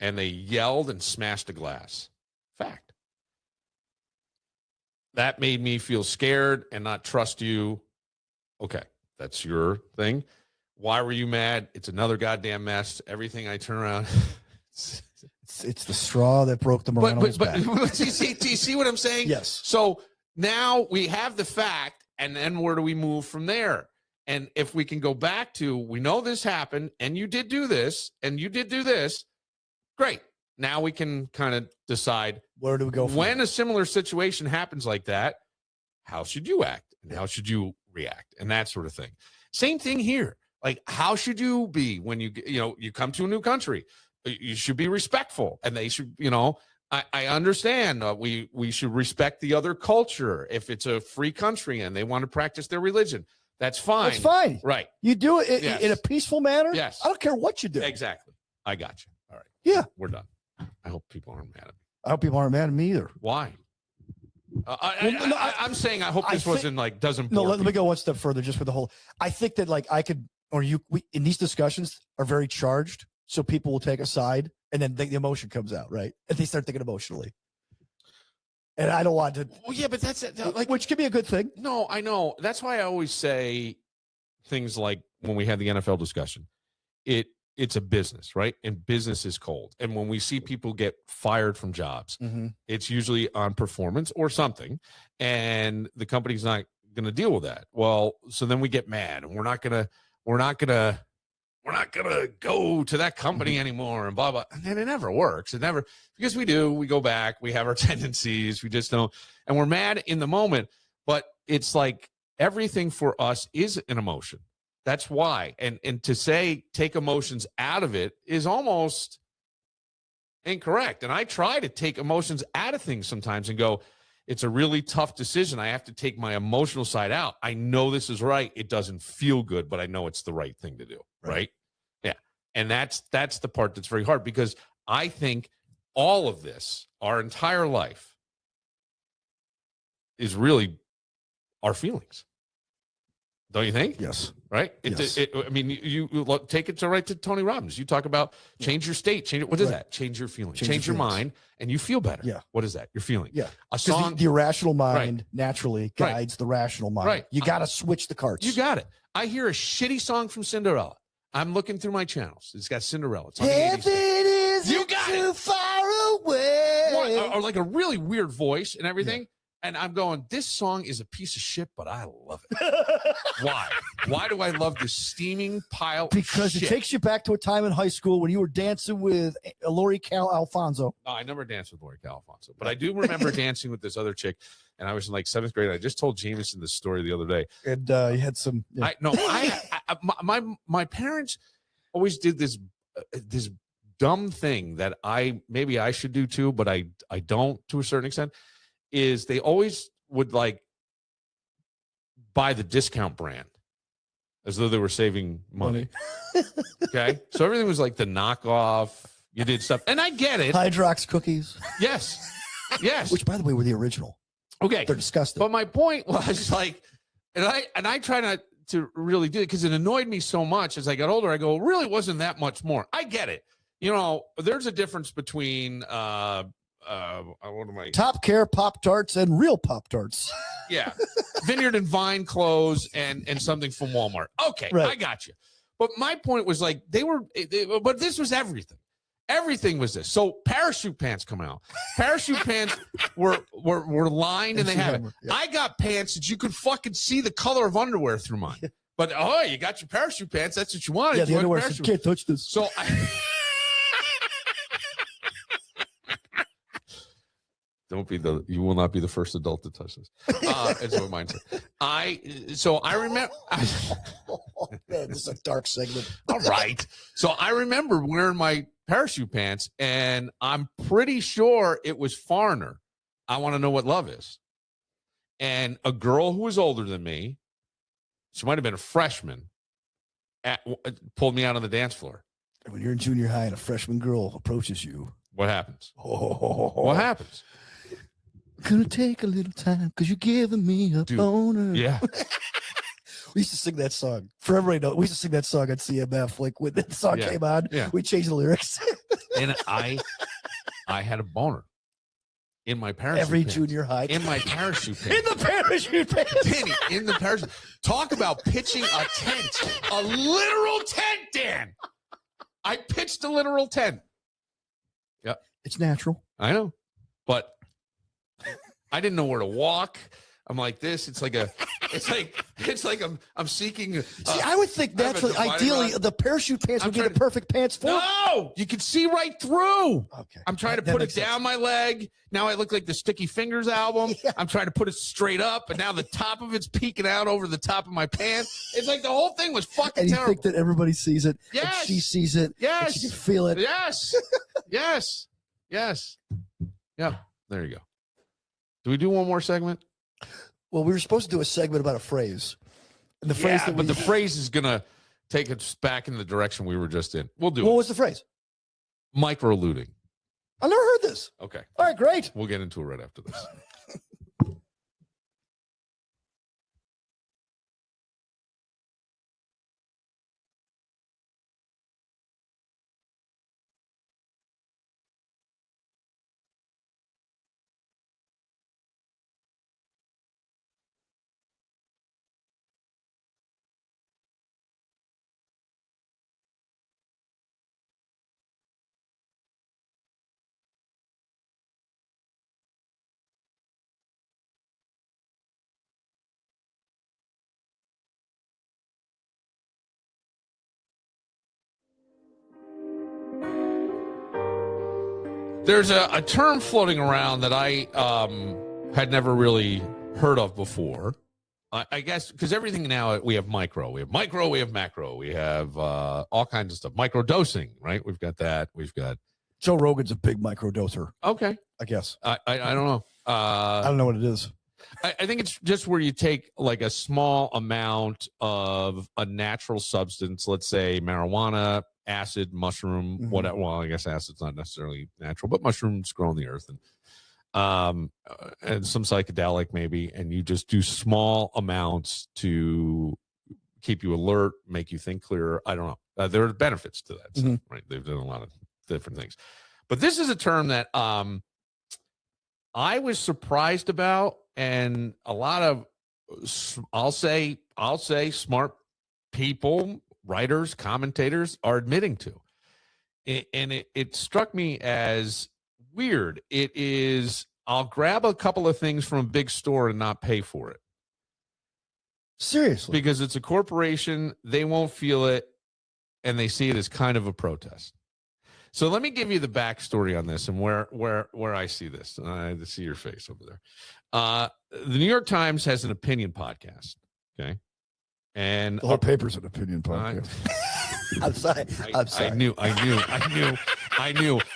and they yelled and smashed a glass. Fact. That made me feel scared and not trust you. Okay, that's your thing. Why were you mad? It's another goddamn mess. Everything I turn around. It's the straw that broke the Morano's back. But do you see what I'm saying? Yes. So now we have the fact, and then where do we move from there? And if we can go back to, we know this happened, and you did do this, and you did do this, great. Now we can kind of decide, where do we go from when a similar situation happens like that, how should you act and how should you react and that sort of thing. Same thing here. Like, how should you be when you come to a new country? You should be respectful, and they should, I understand we should respect the other culture. If it's a free country and they want to practice their religion, that's fine. That's fine. Right. You do it in a peaceful manner. Yes. I don't care what you do. Exactly. I got you. All right. Yeah. We're done. I hope people aren't mad at me. I hope people aren't mad at me either. Why? I'm saying I hope this wasn't like doesn't. No, let me go one step further. Just for the whole, I think that like I could, or you, in these discussions are very charged, so people will take a side, and then the emotion comes out, right? And they start thinking emotionally. And I don't want to. Well, yeah, but that's like, which could be a good thing. No, I know. That's why I always say things like when we had the NFL discussion, it's a business, right? And business is cold. And when we see people get fired from jobs, it's usually on performance or something, and the company's not going to deal with that. Well, so then we get mad, and we're not going to go to that company anymore, and blah blah. And then it never works. It never, because we go back, we have our tendencies, we just don't, and we're mad in the moment. But it's like everything for us is an emotion. That's why. And to say take emotions out of it is almost incorrect. And I try to take emotions out of things sometimes and go, it's a really tough decision. I have to take my emotional side out. I know this is right. It doesn't feel good, but I know it's the right thing to do. Right? Yeah. And that's the part that's very hard, because I think all of this, our entire life, is really our feelings. Don't you think? Yes. Right? Yes. I mean, you look, take it to Tony Robbins. You talk about change your state. Change it. What is that? Change your feelings. Change your mind, and you feel better. Yeah. What is that? Your feeling. Yeah. A song. The irrational mind naturally guides the rational mind. Right. You got to switch the cards. You got it. I hear a shitty song from Cinderella. I'm looking through my channels. It's got Cinderella. It's on the 80s. Heaven You isn't got too it. far away. Or like a really weird voice and everything. And I'm going, this song is a piece of shit, but I love it. Why? Why do I love this steaming pile Because of it shit? takes you back to a time in high school when you were dancing with Lori Cal Alfonso. No, I never danced with Lori Calfonso, but I do remember dancing with this other chick, and I was in like 7th grade. I just told Jameson this story the other day. And you had some. Yeah. My parents always did this dumb thing that maybe I should do too, but I don't to a certain extent. Is they always would like buy the discount brand as though they were saving money. Okay. So everything was like the knockoff. You did stuff. And I get it. Hydrox cookies. Yes. Yes. Which, by the way, were the original. Okay. They're disgusting. But my point was like, and I try not to really do it because it annoyed me so much as I got older. I go, it really wasn't that much more. I get it. You know, there's a difference between what am I? Top Care Pop Tarts and real Pop Tarts. Yeah. Vineyard and Vine clothes and something from Walmart. Okay, Right. I got you. But my point was like but this was everything. Everything was this. So parachute pants come out. Parachute pants were lined and they have it. Yeah. I got pants that you could fucking see the color of underwear through mine. But you got your parachute pants. That's what you wanted. Yeah, the You underwear wanted said, parachute. can't touch this. So you will not be the first adult to touch this. That's what mine said. I remember. Oh, man, this is a dark segment. All right. So I remember wearing my parachute pants, and I'm pretty sure it was Foreigner. I Want to Know What Love Is. And a girl who was older than me, she might have been a freshman, pulled me out on the dance floor. When you're in junior high and a freshman girl approaches you, What happens? oh, What happens? gonna take a little time because you're giving me a boner. Yeah. We used to sing that song. For everybody know, we used to sing that song at CMF. Like when that song came on, we changed the lyrics. And I had a boner in my parachute Every pants. junior high. In my parachute pants. In the parachute pants. Danny, in the parachute. Talk about pitching a tent. A literal tent, Dan. I pitched a literal tent. Yeah. It's natural. I know. But I didn't know where to walk. I'm like this. It's like I'm seeking. See, I would think naturally, ideally, the parachute pants would be the perfect pants for. No, you can see right through. Okay. I'm trying to put it down my leg. Now I look like the Sticky Fingers album. Yeah. I'm trying to put it straight up, and now the top of it's peeking out over the top of my pants. It's like the whole thing was fucking and you terrible. think that everybody sees it. Yes. And she sees it. Yes. And she can feel it. Yes. Yes. Yes. Yeah. There you go. Do we do one more segment? Well, we were supposed to do a segment about a phrase. And the phrase but the phrase is going to take us back in the direction we were just in. We'll do it. What was the phrase? Micro-looting. I never heard this. Okay. All right, great. We'll get into it right after this. There's a term floating around that I had never really heard of before. I guess because everything now we have micro, we have macro, we have all kinds of stuff. Micro dosing, right? We've got that. We've got Joe Rogan's a big microdoser. Okay, I guess. I don't know. I don't know what it is. I think it's just where you take like a small amount of a natural substance, let's say marijuana, acid, mushroom, whatever. Well, I guess acid's not necessarily natural, but mushrooms grow on the earth, and some psychedelic maybe, and you just do small amounts to keep you alert, make you think clearer. I don't know. There are benefits to that stuff, right? They've done a lot of different things, but this is a term that I was surprised about, and a lot of I'll say smart people, writers, commentators are admitting to, and it struck me as weird. It is, I'll grab a couple of things from a big store and not pay for it. Seriously. Because it's a corporation, they won't feel it, and they see it as kind of a protest. So let me give you the backstory on this and where I see this. I see your face over there. The New York Times has an opinion podcast, okay? And the whole paper's an opinion podcast. I'm sorry. I knew.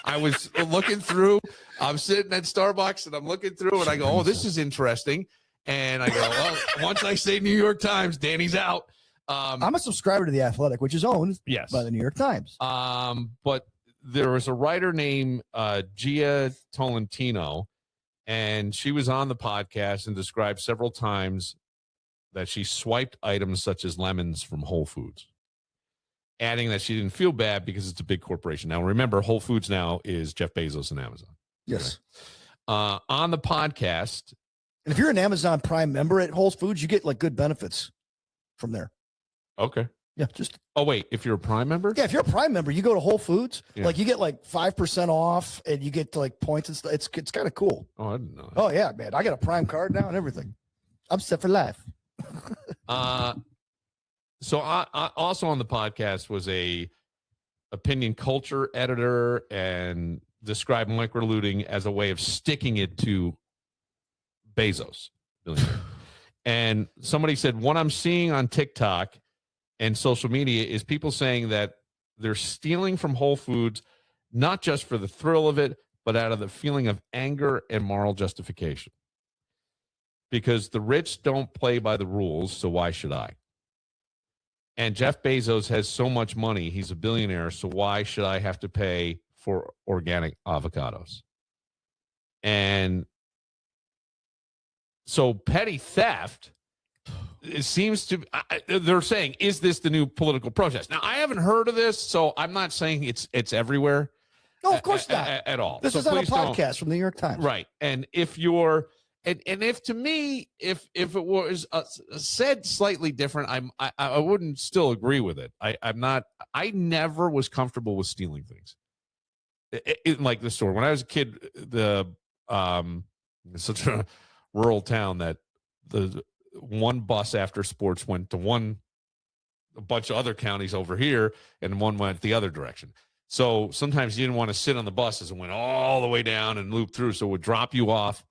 I was looking through. I'm sitting at Starbucks and I'm looking through and I go, oh, this is interesting. And I go, well, once I say New York Times, Danny's out. I'm a subscriber to The Athletic, which is owned by the New York Times. But there was a writer named Gia Tolentino, and she was on the podcast and described several times that she swiped items such as lemons from Whole Foods, adding that she didn't feel bad because it's a big corporation. Now, remember, Whole Foods now is Jeff Bezos and Amazon. Yes. Okay. On the podcast. And if you're an Amazon Prime member at Whole Foods, you get like good benefits from there. Okay. Yeah. Oh, wait. If you're a Prime member? Yeah. If you're a Prime member, you go to Whole Foods, like you get like 5% off and you get like points and stuff. It's kind of cool. Oh, I didn't know that. Oh, yeah, man. I got a Prime card now and everything. I'm set for life. So I also on the podcast was a opinion culture editor and described microlooting as a way of sticking it to Bezos. And somebody said, what I'm seeing on TikTok and social media is people saying that they're stealing from Whole Foods, not just for the thrill of it, but out of the feeling of anger and moral justification. Because the rich don't play by the rules, so why should I? And Jeff Bezos has so much money, he's a billionaire, so why should I have to pay for organic avocados? And so petty theft, it seems to, they're saying, is this the new political protest? Now, I haven't heard of this, so I'm not saying it's everywhere. No, of course not. At all. This is on a podcast from the New York Times. Right. And if you're, and if to me, if it was said slightly different, I wouldn't still agree with it. I never was comfortable with stealing things. Like the store. When I was a kid, it's such a rural town that the one bus after sports went to a bunch of other counties over here, and one went the other direction. So sometimes you didn't want to sit on the buses and went all the way down and loop through. So it would drop you off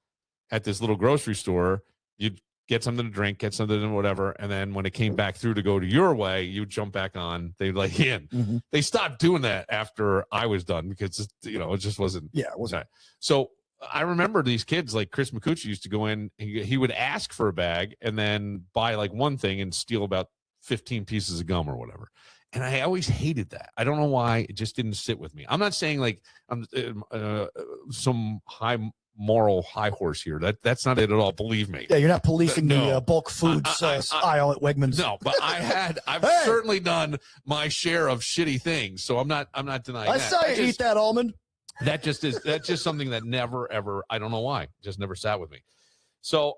at this little grocery store. You'd get something to drink, get something to whatever. And then when it came back through to go to your way, you'd jump back on. They'd let you in. Mm-hmm. They stopped doing that after I was done because, it just wasn't. Yeah, it wasn't. So I remember these kids like Chris McCucci used to go in. He would ask for a bag and then buy like one thing and steal about 15 pieces of gum or whatever. And I always hated that. I don't know why. It just didn't sit with me. I'm not saying like I'm some moral high horse here. That's not it at all. Believe me. Yeah, you're not policing the bulk foods aisle at Wegmans. No, but I've certainly done my share of shitty things. So I'm not denying. I saw you eat that almond. That's just something that never ever. I don't know why. Just never sat with me. So,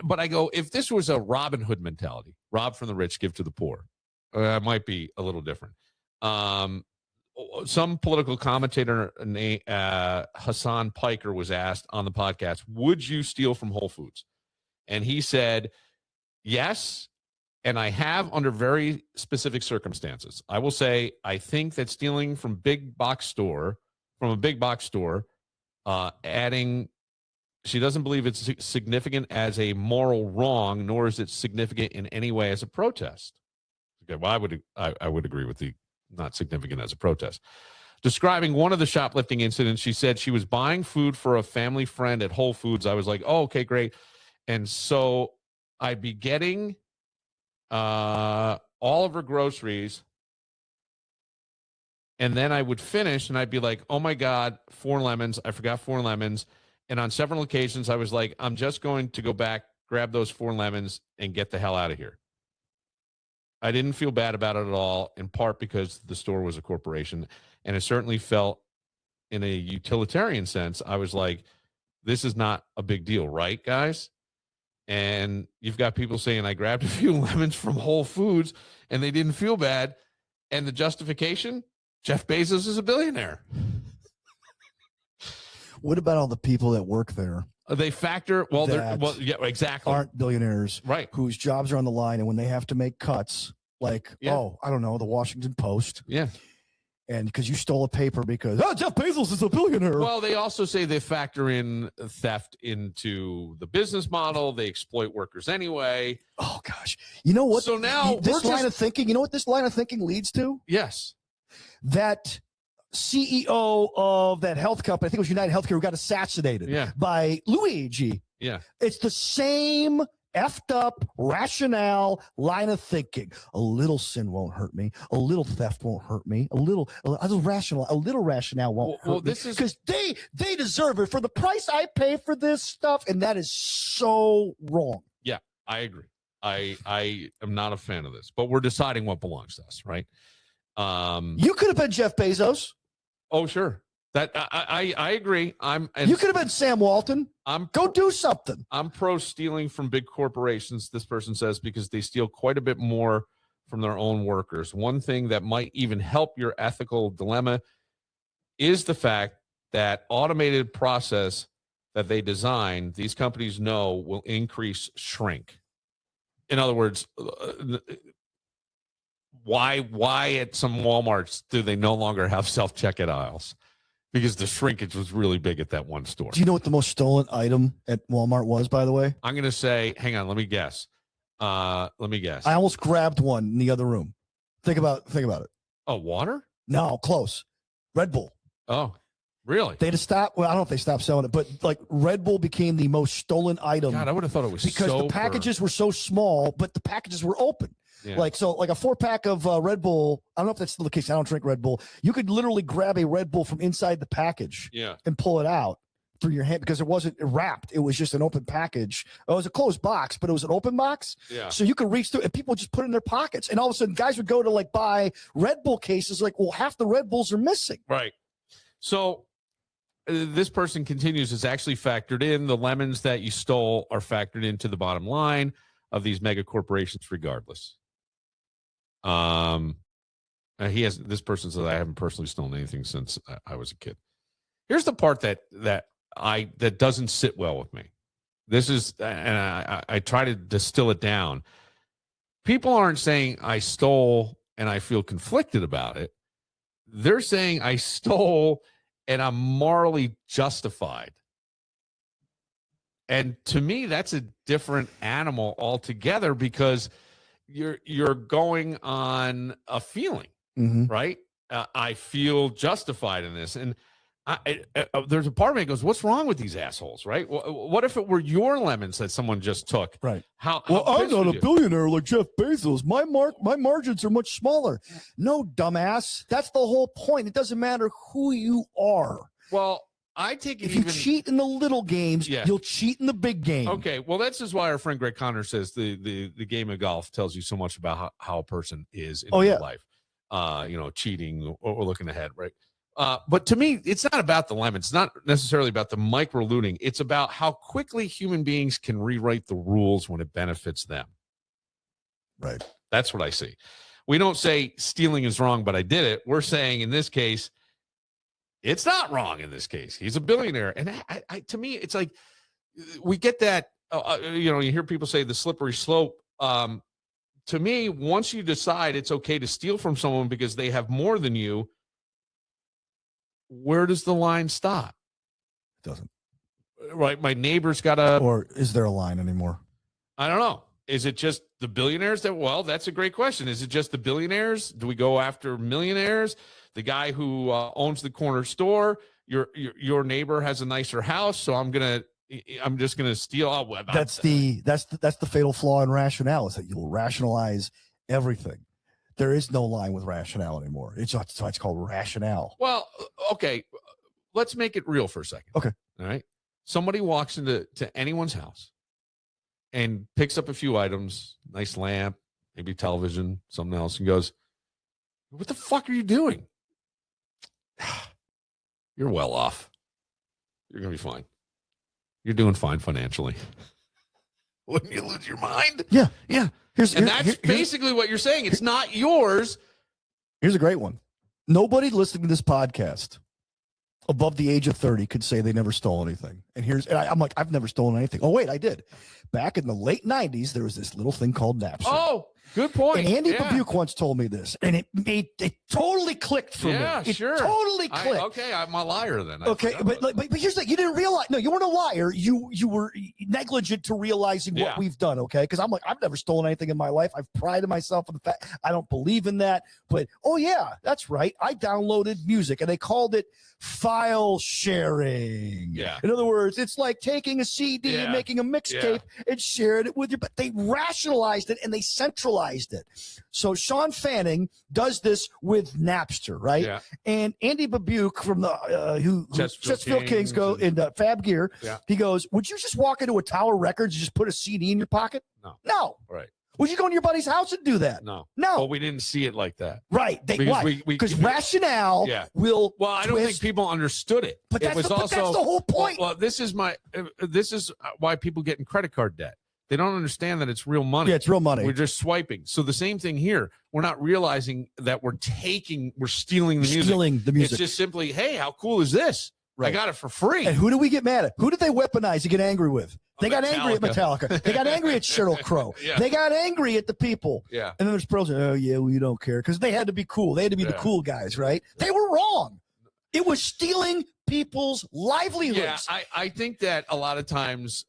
but I go, if this was a Robin Hood mentality, rob from the rich, give to the poor. It might be a little different. Some political commentator named Hassan Piker was asked on the podcast, would you steal from Whole Foods? And he said, yes, and I have under very specific circumstances. I will say, I think that stealing from a big box store, adding She doesn't believe it's significant as a moral wrong, nor is it significant in any way as a protest. Okay, well, I would agree with the not significant as a protest. Describing one of the shoplifting incidents, she said she was buying food for a family friend at Whole Foods. I was like, oh, okay, great. And so I'd be getting all of her groceries, and then I would finish, and I'd be like, oh, my God, 4 lemons. I forgot 4 lemons. And on several occasions, I was like, I'm just going to go back, grab those 4 lemons, and get the hell out of here. I didn't feel bad about it at all, in part because the store was a corporation, and it certainly felt in a utilitarian sense. I was like, this is not a big deal, right, guys? And you've got people saying, I grabbed a few lemons from Whole Foods, and they didn't feel bad. And the justification, Jeff Bezos is a billionaire. What about all the people that work there? They factor, yeah, exactly. Aren't billionaires, right? Whose jobs are on the line, and when they have to make cuts, like, oh, I don't know, the Washington Post. Yeah. And because you stole a paper because, Jeff Bezos is a billionaire. Well, they also say they factor in theft into the business model. They exploit workers anyway. Oh, gosh. You know what? So now this line of thinking, you know what this line of thinking leads to? Yes. That CEO of that health company, I think it was United Healthcare, who got assassinated by Luigi. Yeah. It's the same effed up rationale line of thinking. A little sin won't hurt me. A little theft won't hurt me. A little rationale won't hurt me. Because they deserve it for the price I pay for this stuff. And that is so wrong. Yeah, I agree. I am not a fan of this, but we're deciding what belongs to us, right? You could have been Jeff Bezos. Oh, sure. That I agree. You could have been Sam Walton. Go do something. I'm pro stealing from big corporations, this person says, because they steal quite a bit more from their own workers. One thing that might even help your ethical dilemma is the fact that automated process that they design, these companies know will increase shrink. In other words, why at some Walmarts do they no longer have self-checkout aisles? Because the shrinkage was really big at that one store. Do you know what the most stolen item at Walmart was, by the way? I'm going to say, hang on, let me guess. I almost grabbed one in the other room. Think about it. Oh, water? No, close. Red Bull. Oh, really? They had to stop. Well, I don't know if they stopped selling it, but like Red Bull became the most stolen item. God, I would have thought it was because the packages were so small, but the packages were open. Yeah. Like a 4-pack of Red Bull. I don't know if that's still the case. I don't drink Red Bull. You could literally grab a Red Bull from inside the package and pull it out through your hand because it wasn't wrapped. It was just an open package. It was a closed box, but it was an open box. Yeah. So you could reach through and people just put it in their pockets. And all of a sudden guys would go to like buy Red Bull cases. Like, well, half the Red Bulls are missing. Right. So this person continues, is actually factored in. The lemons that you stole are factored into the bottom line of these mega corporations regardless. This person says, I haven't personally stolen anything since I was a kid. Here's the part that doesn't sit well with me. This is, and I try to distill it down. People aren't saying I stole and I feel conflicted about it. They're saying I stole and I'm morally justified. And to me, that's a different animal altogether because you're going on a feeling, right? I feel justified in this. And there's a part of me that goes, what's wrong with these assholes, right? What if it were your lemons that someone just took? Right. How I'm not a billionaire like Jeff Bezos. My margins are much smaller. No, dumbass. That's the whole point. It doesn't matter who you are. Well, I take it if you cheat in the little games, you'll cheat in the big game. Okay, well, that's just why our friend Greg Conner says the game of golf tells you so much about how a person is in real life. Cheating or looking ahead, right? But to me, it's not about the lemons. It's not necessarily about the micro looting. It's about how quickly human beings can rewrite the rules when it benefits them. Right. That's what I see. We don't say stealing is wrong, but I did it. We're saying in this case, it's not wrong in this case. He's a billionaire. And to me, it's like we get that, you hear people say the slippery slope. To me, once you decide it's okay to steal from someone because they have more than you, where does the line stop? It doesn't. right? My neighbor's got a. Or is there a line anymore? I don't know. Is it just the billionaires that? Well, that's a great question. Is it just the billionaires? Do we go after millionaires? The guy who owns the corner store. Your neighbor has a nicer house, so I'm just gonna steal. Oh, That's the fatal flaw in rationale, is that you'll rationalize everything. There is no line with rationale anymore. It's called rationale. Well, okay. Let's make it real for a second. Okay. All right. Somebody walks into anyone's house and picks up a few items, nice lamp, maybe television, something else, and goes, "What the fuck are you doing? You're well off. You're gonna be fine. You're doing fine financially." Wouldn't you lose your mind? Yeah. Yeah. That's basically what you're saying. It's not yours. Here's a great one. Nobody listening to this podcast above the age of 30 could say they never stole anything. And I'm like, I've never stolen anything. Oh, wait, I did. Back in the late 90s, there was this little thing called Napster. Oh, good point. And Andy Babuke once told me this, and it totally clicked for me. Yeah, sure. Totally clicked. I'm a liar then. Okay, but here's the thing. You didn't realize. No, you weren't a liar. You were negligent to realizing what we've done, okay? Because I'm like, I've never stolen anything in my life. I've prided myself on the fact I don't believe in that. But, oh, yeah, that's right. I downloaded music, and they called it file sharing. Yeah. In other words, it's like taking a CD and making a mixtape and sharing it with your. But they rationalized it and they centralized it. So Sean Fanning does this with Napster, right? Yeah. And Andy Babuke from the Chesterfield Kings go in Fab Gear. Yeah. He goes, "Would you just walk into a Tower Records and just put a CD in your pocket?" No. Right. Would you go in your buddy's house and do that? No. No. But we didn't see it like that. Right. Because rationale will. Well, I don't think people understood it. But that's the whole point. Well, this is why people get in credit card debt. They don't understand that it's real money. Yeah, it's real money. We're just swiping. So the same thing here. We're not realizing that we're stealing the music. Stealing the music. It's just simply, hey, how cool is this? Right. I got it for free. And who do we get mad at? Who did they weaponize to get angry with? They got angry at Metallica. They got angry at Sheryl Crow. Yeah. They got angry at the people. Yeah. And then there's pros. Oh, yeah, we don't care. Because they had to be cool. They had to be the cool guys, right? They were wrong. It was stealing people's livelihoods. Yeah, I think that a lot of times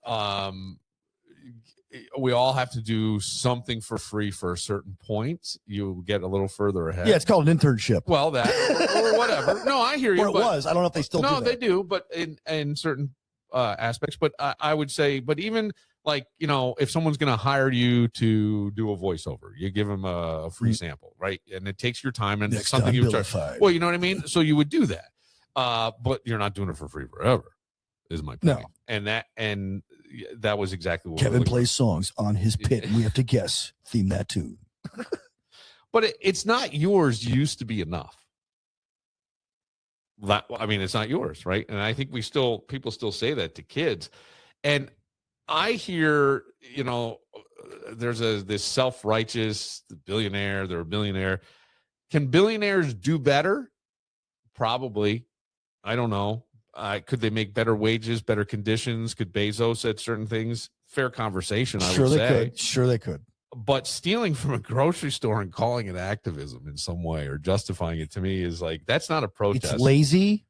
we all have to do something for free for a certain point. You get a little further ahead. Yeah, it's called an internship. Well, that or whatever. No, I hear you. Or it was. I don't know if they still do that. No, they do, but in certain aspects. But I would say, but even like, if someone's going to hire you to do a voiceover, you give them a free sample, right? And it takes your time and it's something you charge. Well, you know what I mean? So you would do that. But you're not doing it for free forever, is my point. No. And that was exactly what Kevin plays songs on his pit, and we have to guess, theme that tune. But it's not yours used to be enough. It's not yours, right? And I think people still say that to kids. And I hear, there's this self-righteous billionaire, they're a billionaire. Can billionaires do better? Probably. I don't know. Could they make better wages, better conditions? Could Bezos at certain things? Fair conversation, I would say. Sure they could. But stealing from a grocery store and calling it activism in some way or justifying it to me is like, that's not a protest. It's lazy.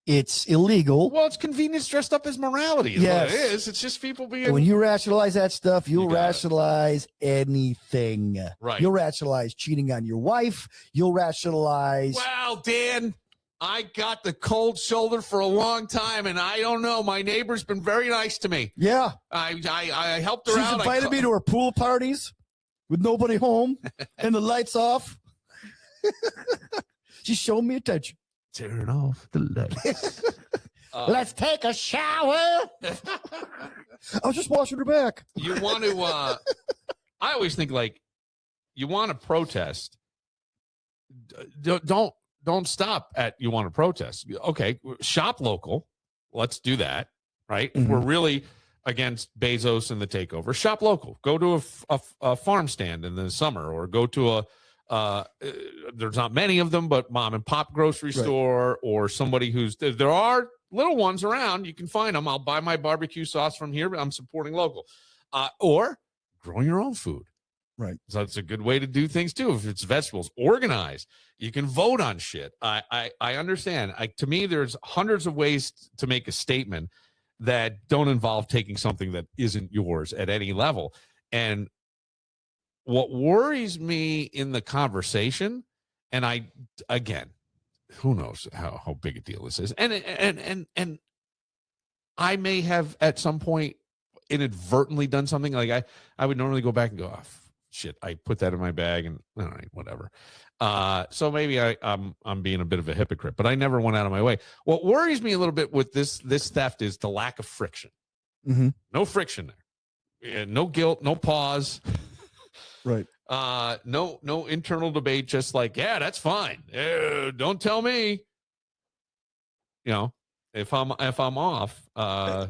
It's illegal. Well, it's convenience dressed up as morality. Yes. What it is. It's just people being. And when you rationalize that stuff, you'll rationalize anything. Right. You'll rationalize cheating on your wife. You'll rationalize. Well, Dan, I got the cold shoulder for a long time, and I don't know. My neighbor's been very nice to me. Yeah. I helped her out. She's invited me to her pool parties with nobody home and the lights off. She showed me attention. Turn off the lights. Let's take a shower. I was just washing her back. You want to, I always think you want to protest. Don't stop at you want to protest. Okay, shop local. Let's do that, right? Mm-hmm. If we're really against Bezos and the takeover, shop local. Go to a farm stand in the summer, or go to there's not many of them, but mom and pop grocery store, or somebody there are little ones around. You can find them. I'll buy my barbecue sauce from here, but I'm supporting local. Or grow your own food. Right. So it's a good way to do things too. If it's vegetables, organize. You can vote on shit. I understand. To me, there's hundreds of ways to make a statement that don't involve taking something that isn't yours at any level. And what worries me in the conversation, and again, who knows how big a deal this is, and I may have at some point inadvertently done something like I would normally go back and go, oh, shit, I put that in my bag and all right, whatever. So maybe I'm being a bit of a hypocrite, but I never went out of my way. What worries me a little bit with this theft is the lack of friction. Mm-hmm. No friction there. Yeah, no guilt, no pause. Right. No internal debate. Just like, yeah, that's fine. Don't tell me. You know, if I'm off, I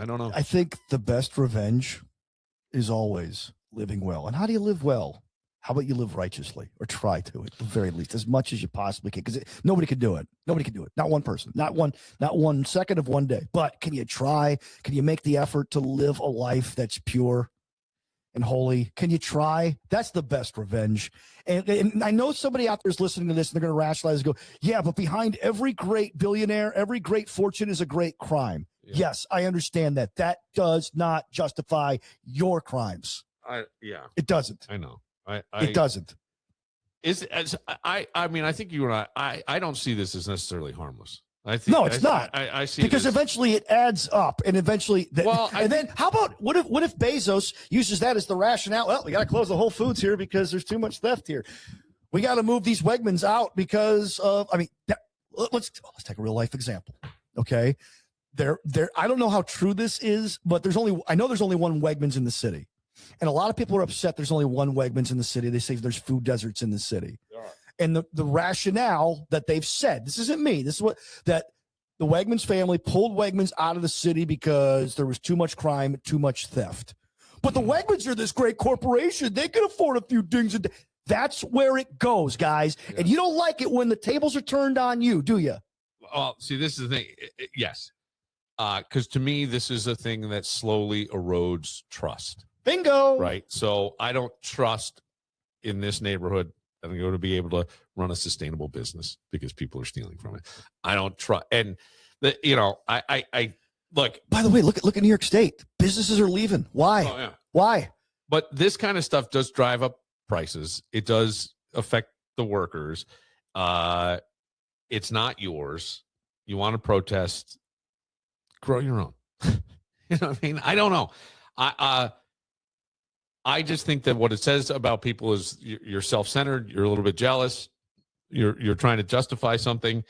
don't know. I think the best revenge is always living well. And how do you live well? How about you live righteously, or try to, at the very least, as much as you possibly can? Because nobody can do it. Nobody can do it. Not one person. Not one second of one day. But can you try? Can you make the effort to live a life that's pure and holy? Can you try? That's the best revenge. And I know somebody out there is listening to this and they're going to rationalize and go, yeah, but behind every great billionaire, every great fortune is a great crime. Yeah. Yes, I understand that. That does not justify your crimes. It doesn't. I know. It doesn't. I mean, I think you and I don't see this as necessarily harmless. I think no, it's not. I see because eventually it adds up, and eventually, then how about what if Bezos uses that as the rationale? Well, we got to close the Whole Foods here because there's too much theft here. We got to move these Wegmans out because of. I mean, let's take a real life example. Okay, I don't know how true this is, but I know there's only one Wegmans in the city. And a lot of people are upset there's only one Wegmans in the city. They say there's food deserts in the city. And the rationale that they've said, this isn't me, this is that the Wegmans family pulled Wegmans out of the city because there was too much crime, too much theft. But the Wegmans are this great corporation. They can afford a few dings a day. That's where it goes, guys. Yeah. And you don't like it when the tables are turned on you, do you? Well, see, this is the thing. Yes. Because to me, this is a thing that slowly erodes trust. Bingo. Right. So I don't trust in this neighborhood that I'm going to be able to run a sustainable business because people are stealing from it. I don't trust. And I look. By the way, look at New York State. Businesses are leaving. Why? Oh, yeah. Why? But this kind of stuff does drive up prices. It does affect the workers. It's not yours. You want to protest? Grow your own. You know what I mean? I don't know. I just think that what it says about people is you're self-centered. You're a little bit jealous. You're trying to justify something.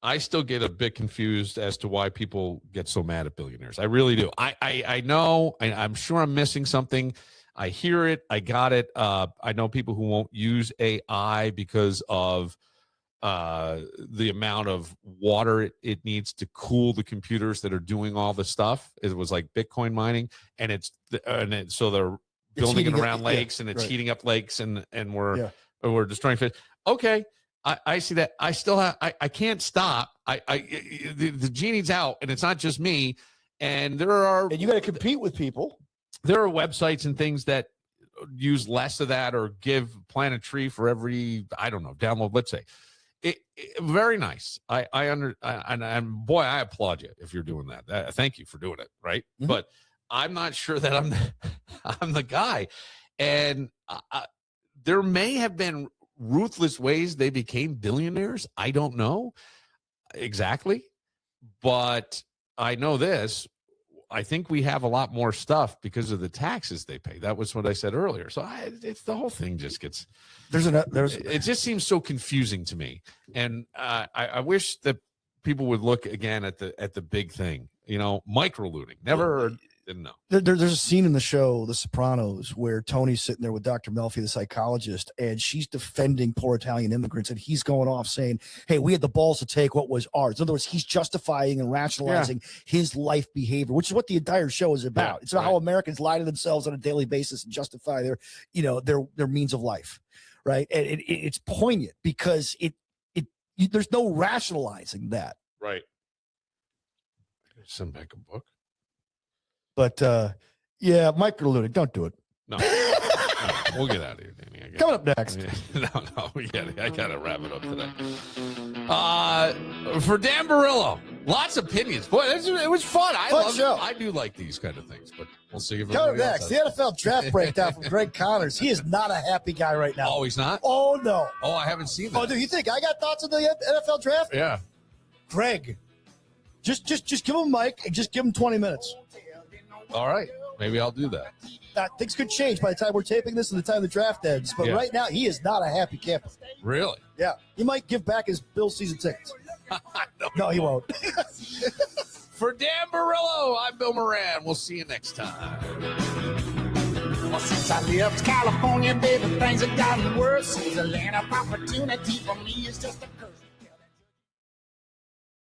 I still get a bit confused as to why people get so mad at billionaires. I really do. I know. I'm sure I'm missing something. I hear it. I got it. I know people who won't use AI because of the amount of water it needs to cool the computers that are doing all the stuff. It was like Bitcoin mining, and so they're building it around lakes, and it's heating up lakes, and we're destroying fish. Okay, I see that. I still have. I can't stop. The genie's out, and it's not just me. And and you got to compete with people. There are websites and things that use less of that, or plant a tree for every download. Let's say. Very nice. And boy, I applaud you if you're doing that. Thank you for doing it. Right. Mm-hmm. But I'm not sure that I'm the guy. And there may have been ruthless ways they became billionaires. I don't know exactly, but I know this. I think we have a lot more stuff because of the taxes they pay. That was what I said earlier. So it's the whole thing just gets. It just seems so confusing to me, and I wish that people would look again at the big thing. Micro looting. Never didn't know. There's a scene in the show The Sopranos where Tony's sitting there with Dr. Melfi, the psychologist, and she's defending poor Italian immigrants, and he's going off saying, hey, we had the balls to take what was ours. In other words, he's justifying and rationalizing his life behavior, which is what the entire show is about. Yeah, it's about how Americans lie to themselves on a daily basis and justify their means of life, right? And it's poignant because there's no rationalizing that. Right. Send back a book. But microlooting, don't do it. No. We'll get out of here, Danny. Coming up next. No, I gotta wrap it up today. For Dan Barillo, lots of opinions. Boy, it was fun. I do like these kind of things, but we'll see if Coming up everybody next, else the NFL draft breakdown from Greg Connors. He is not a happy guy right now. Oh, he's not? Oh, no. Oh, I haven't seen that. Oh, do you think I got thoughts on the NFL draft? Yeah. Greg, just give him a mic and just give him 20 minutes. All right. Maybe I'll do that. Things could change by the time we're taping this and the time the draft ends. But right now, he is not a happy camper. Really? Yeah. He might give back his Bills season tickets. No, he won't. For Dan Barillo, I'm Bill Moran. We'll see you next time. Well, since I left California, baby, things have gotten worse. It's a land of opportunity for me. It's just a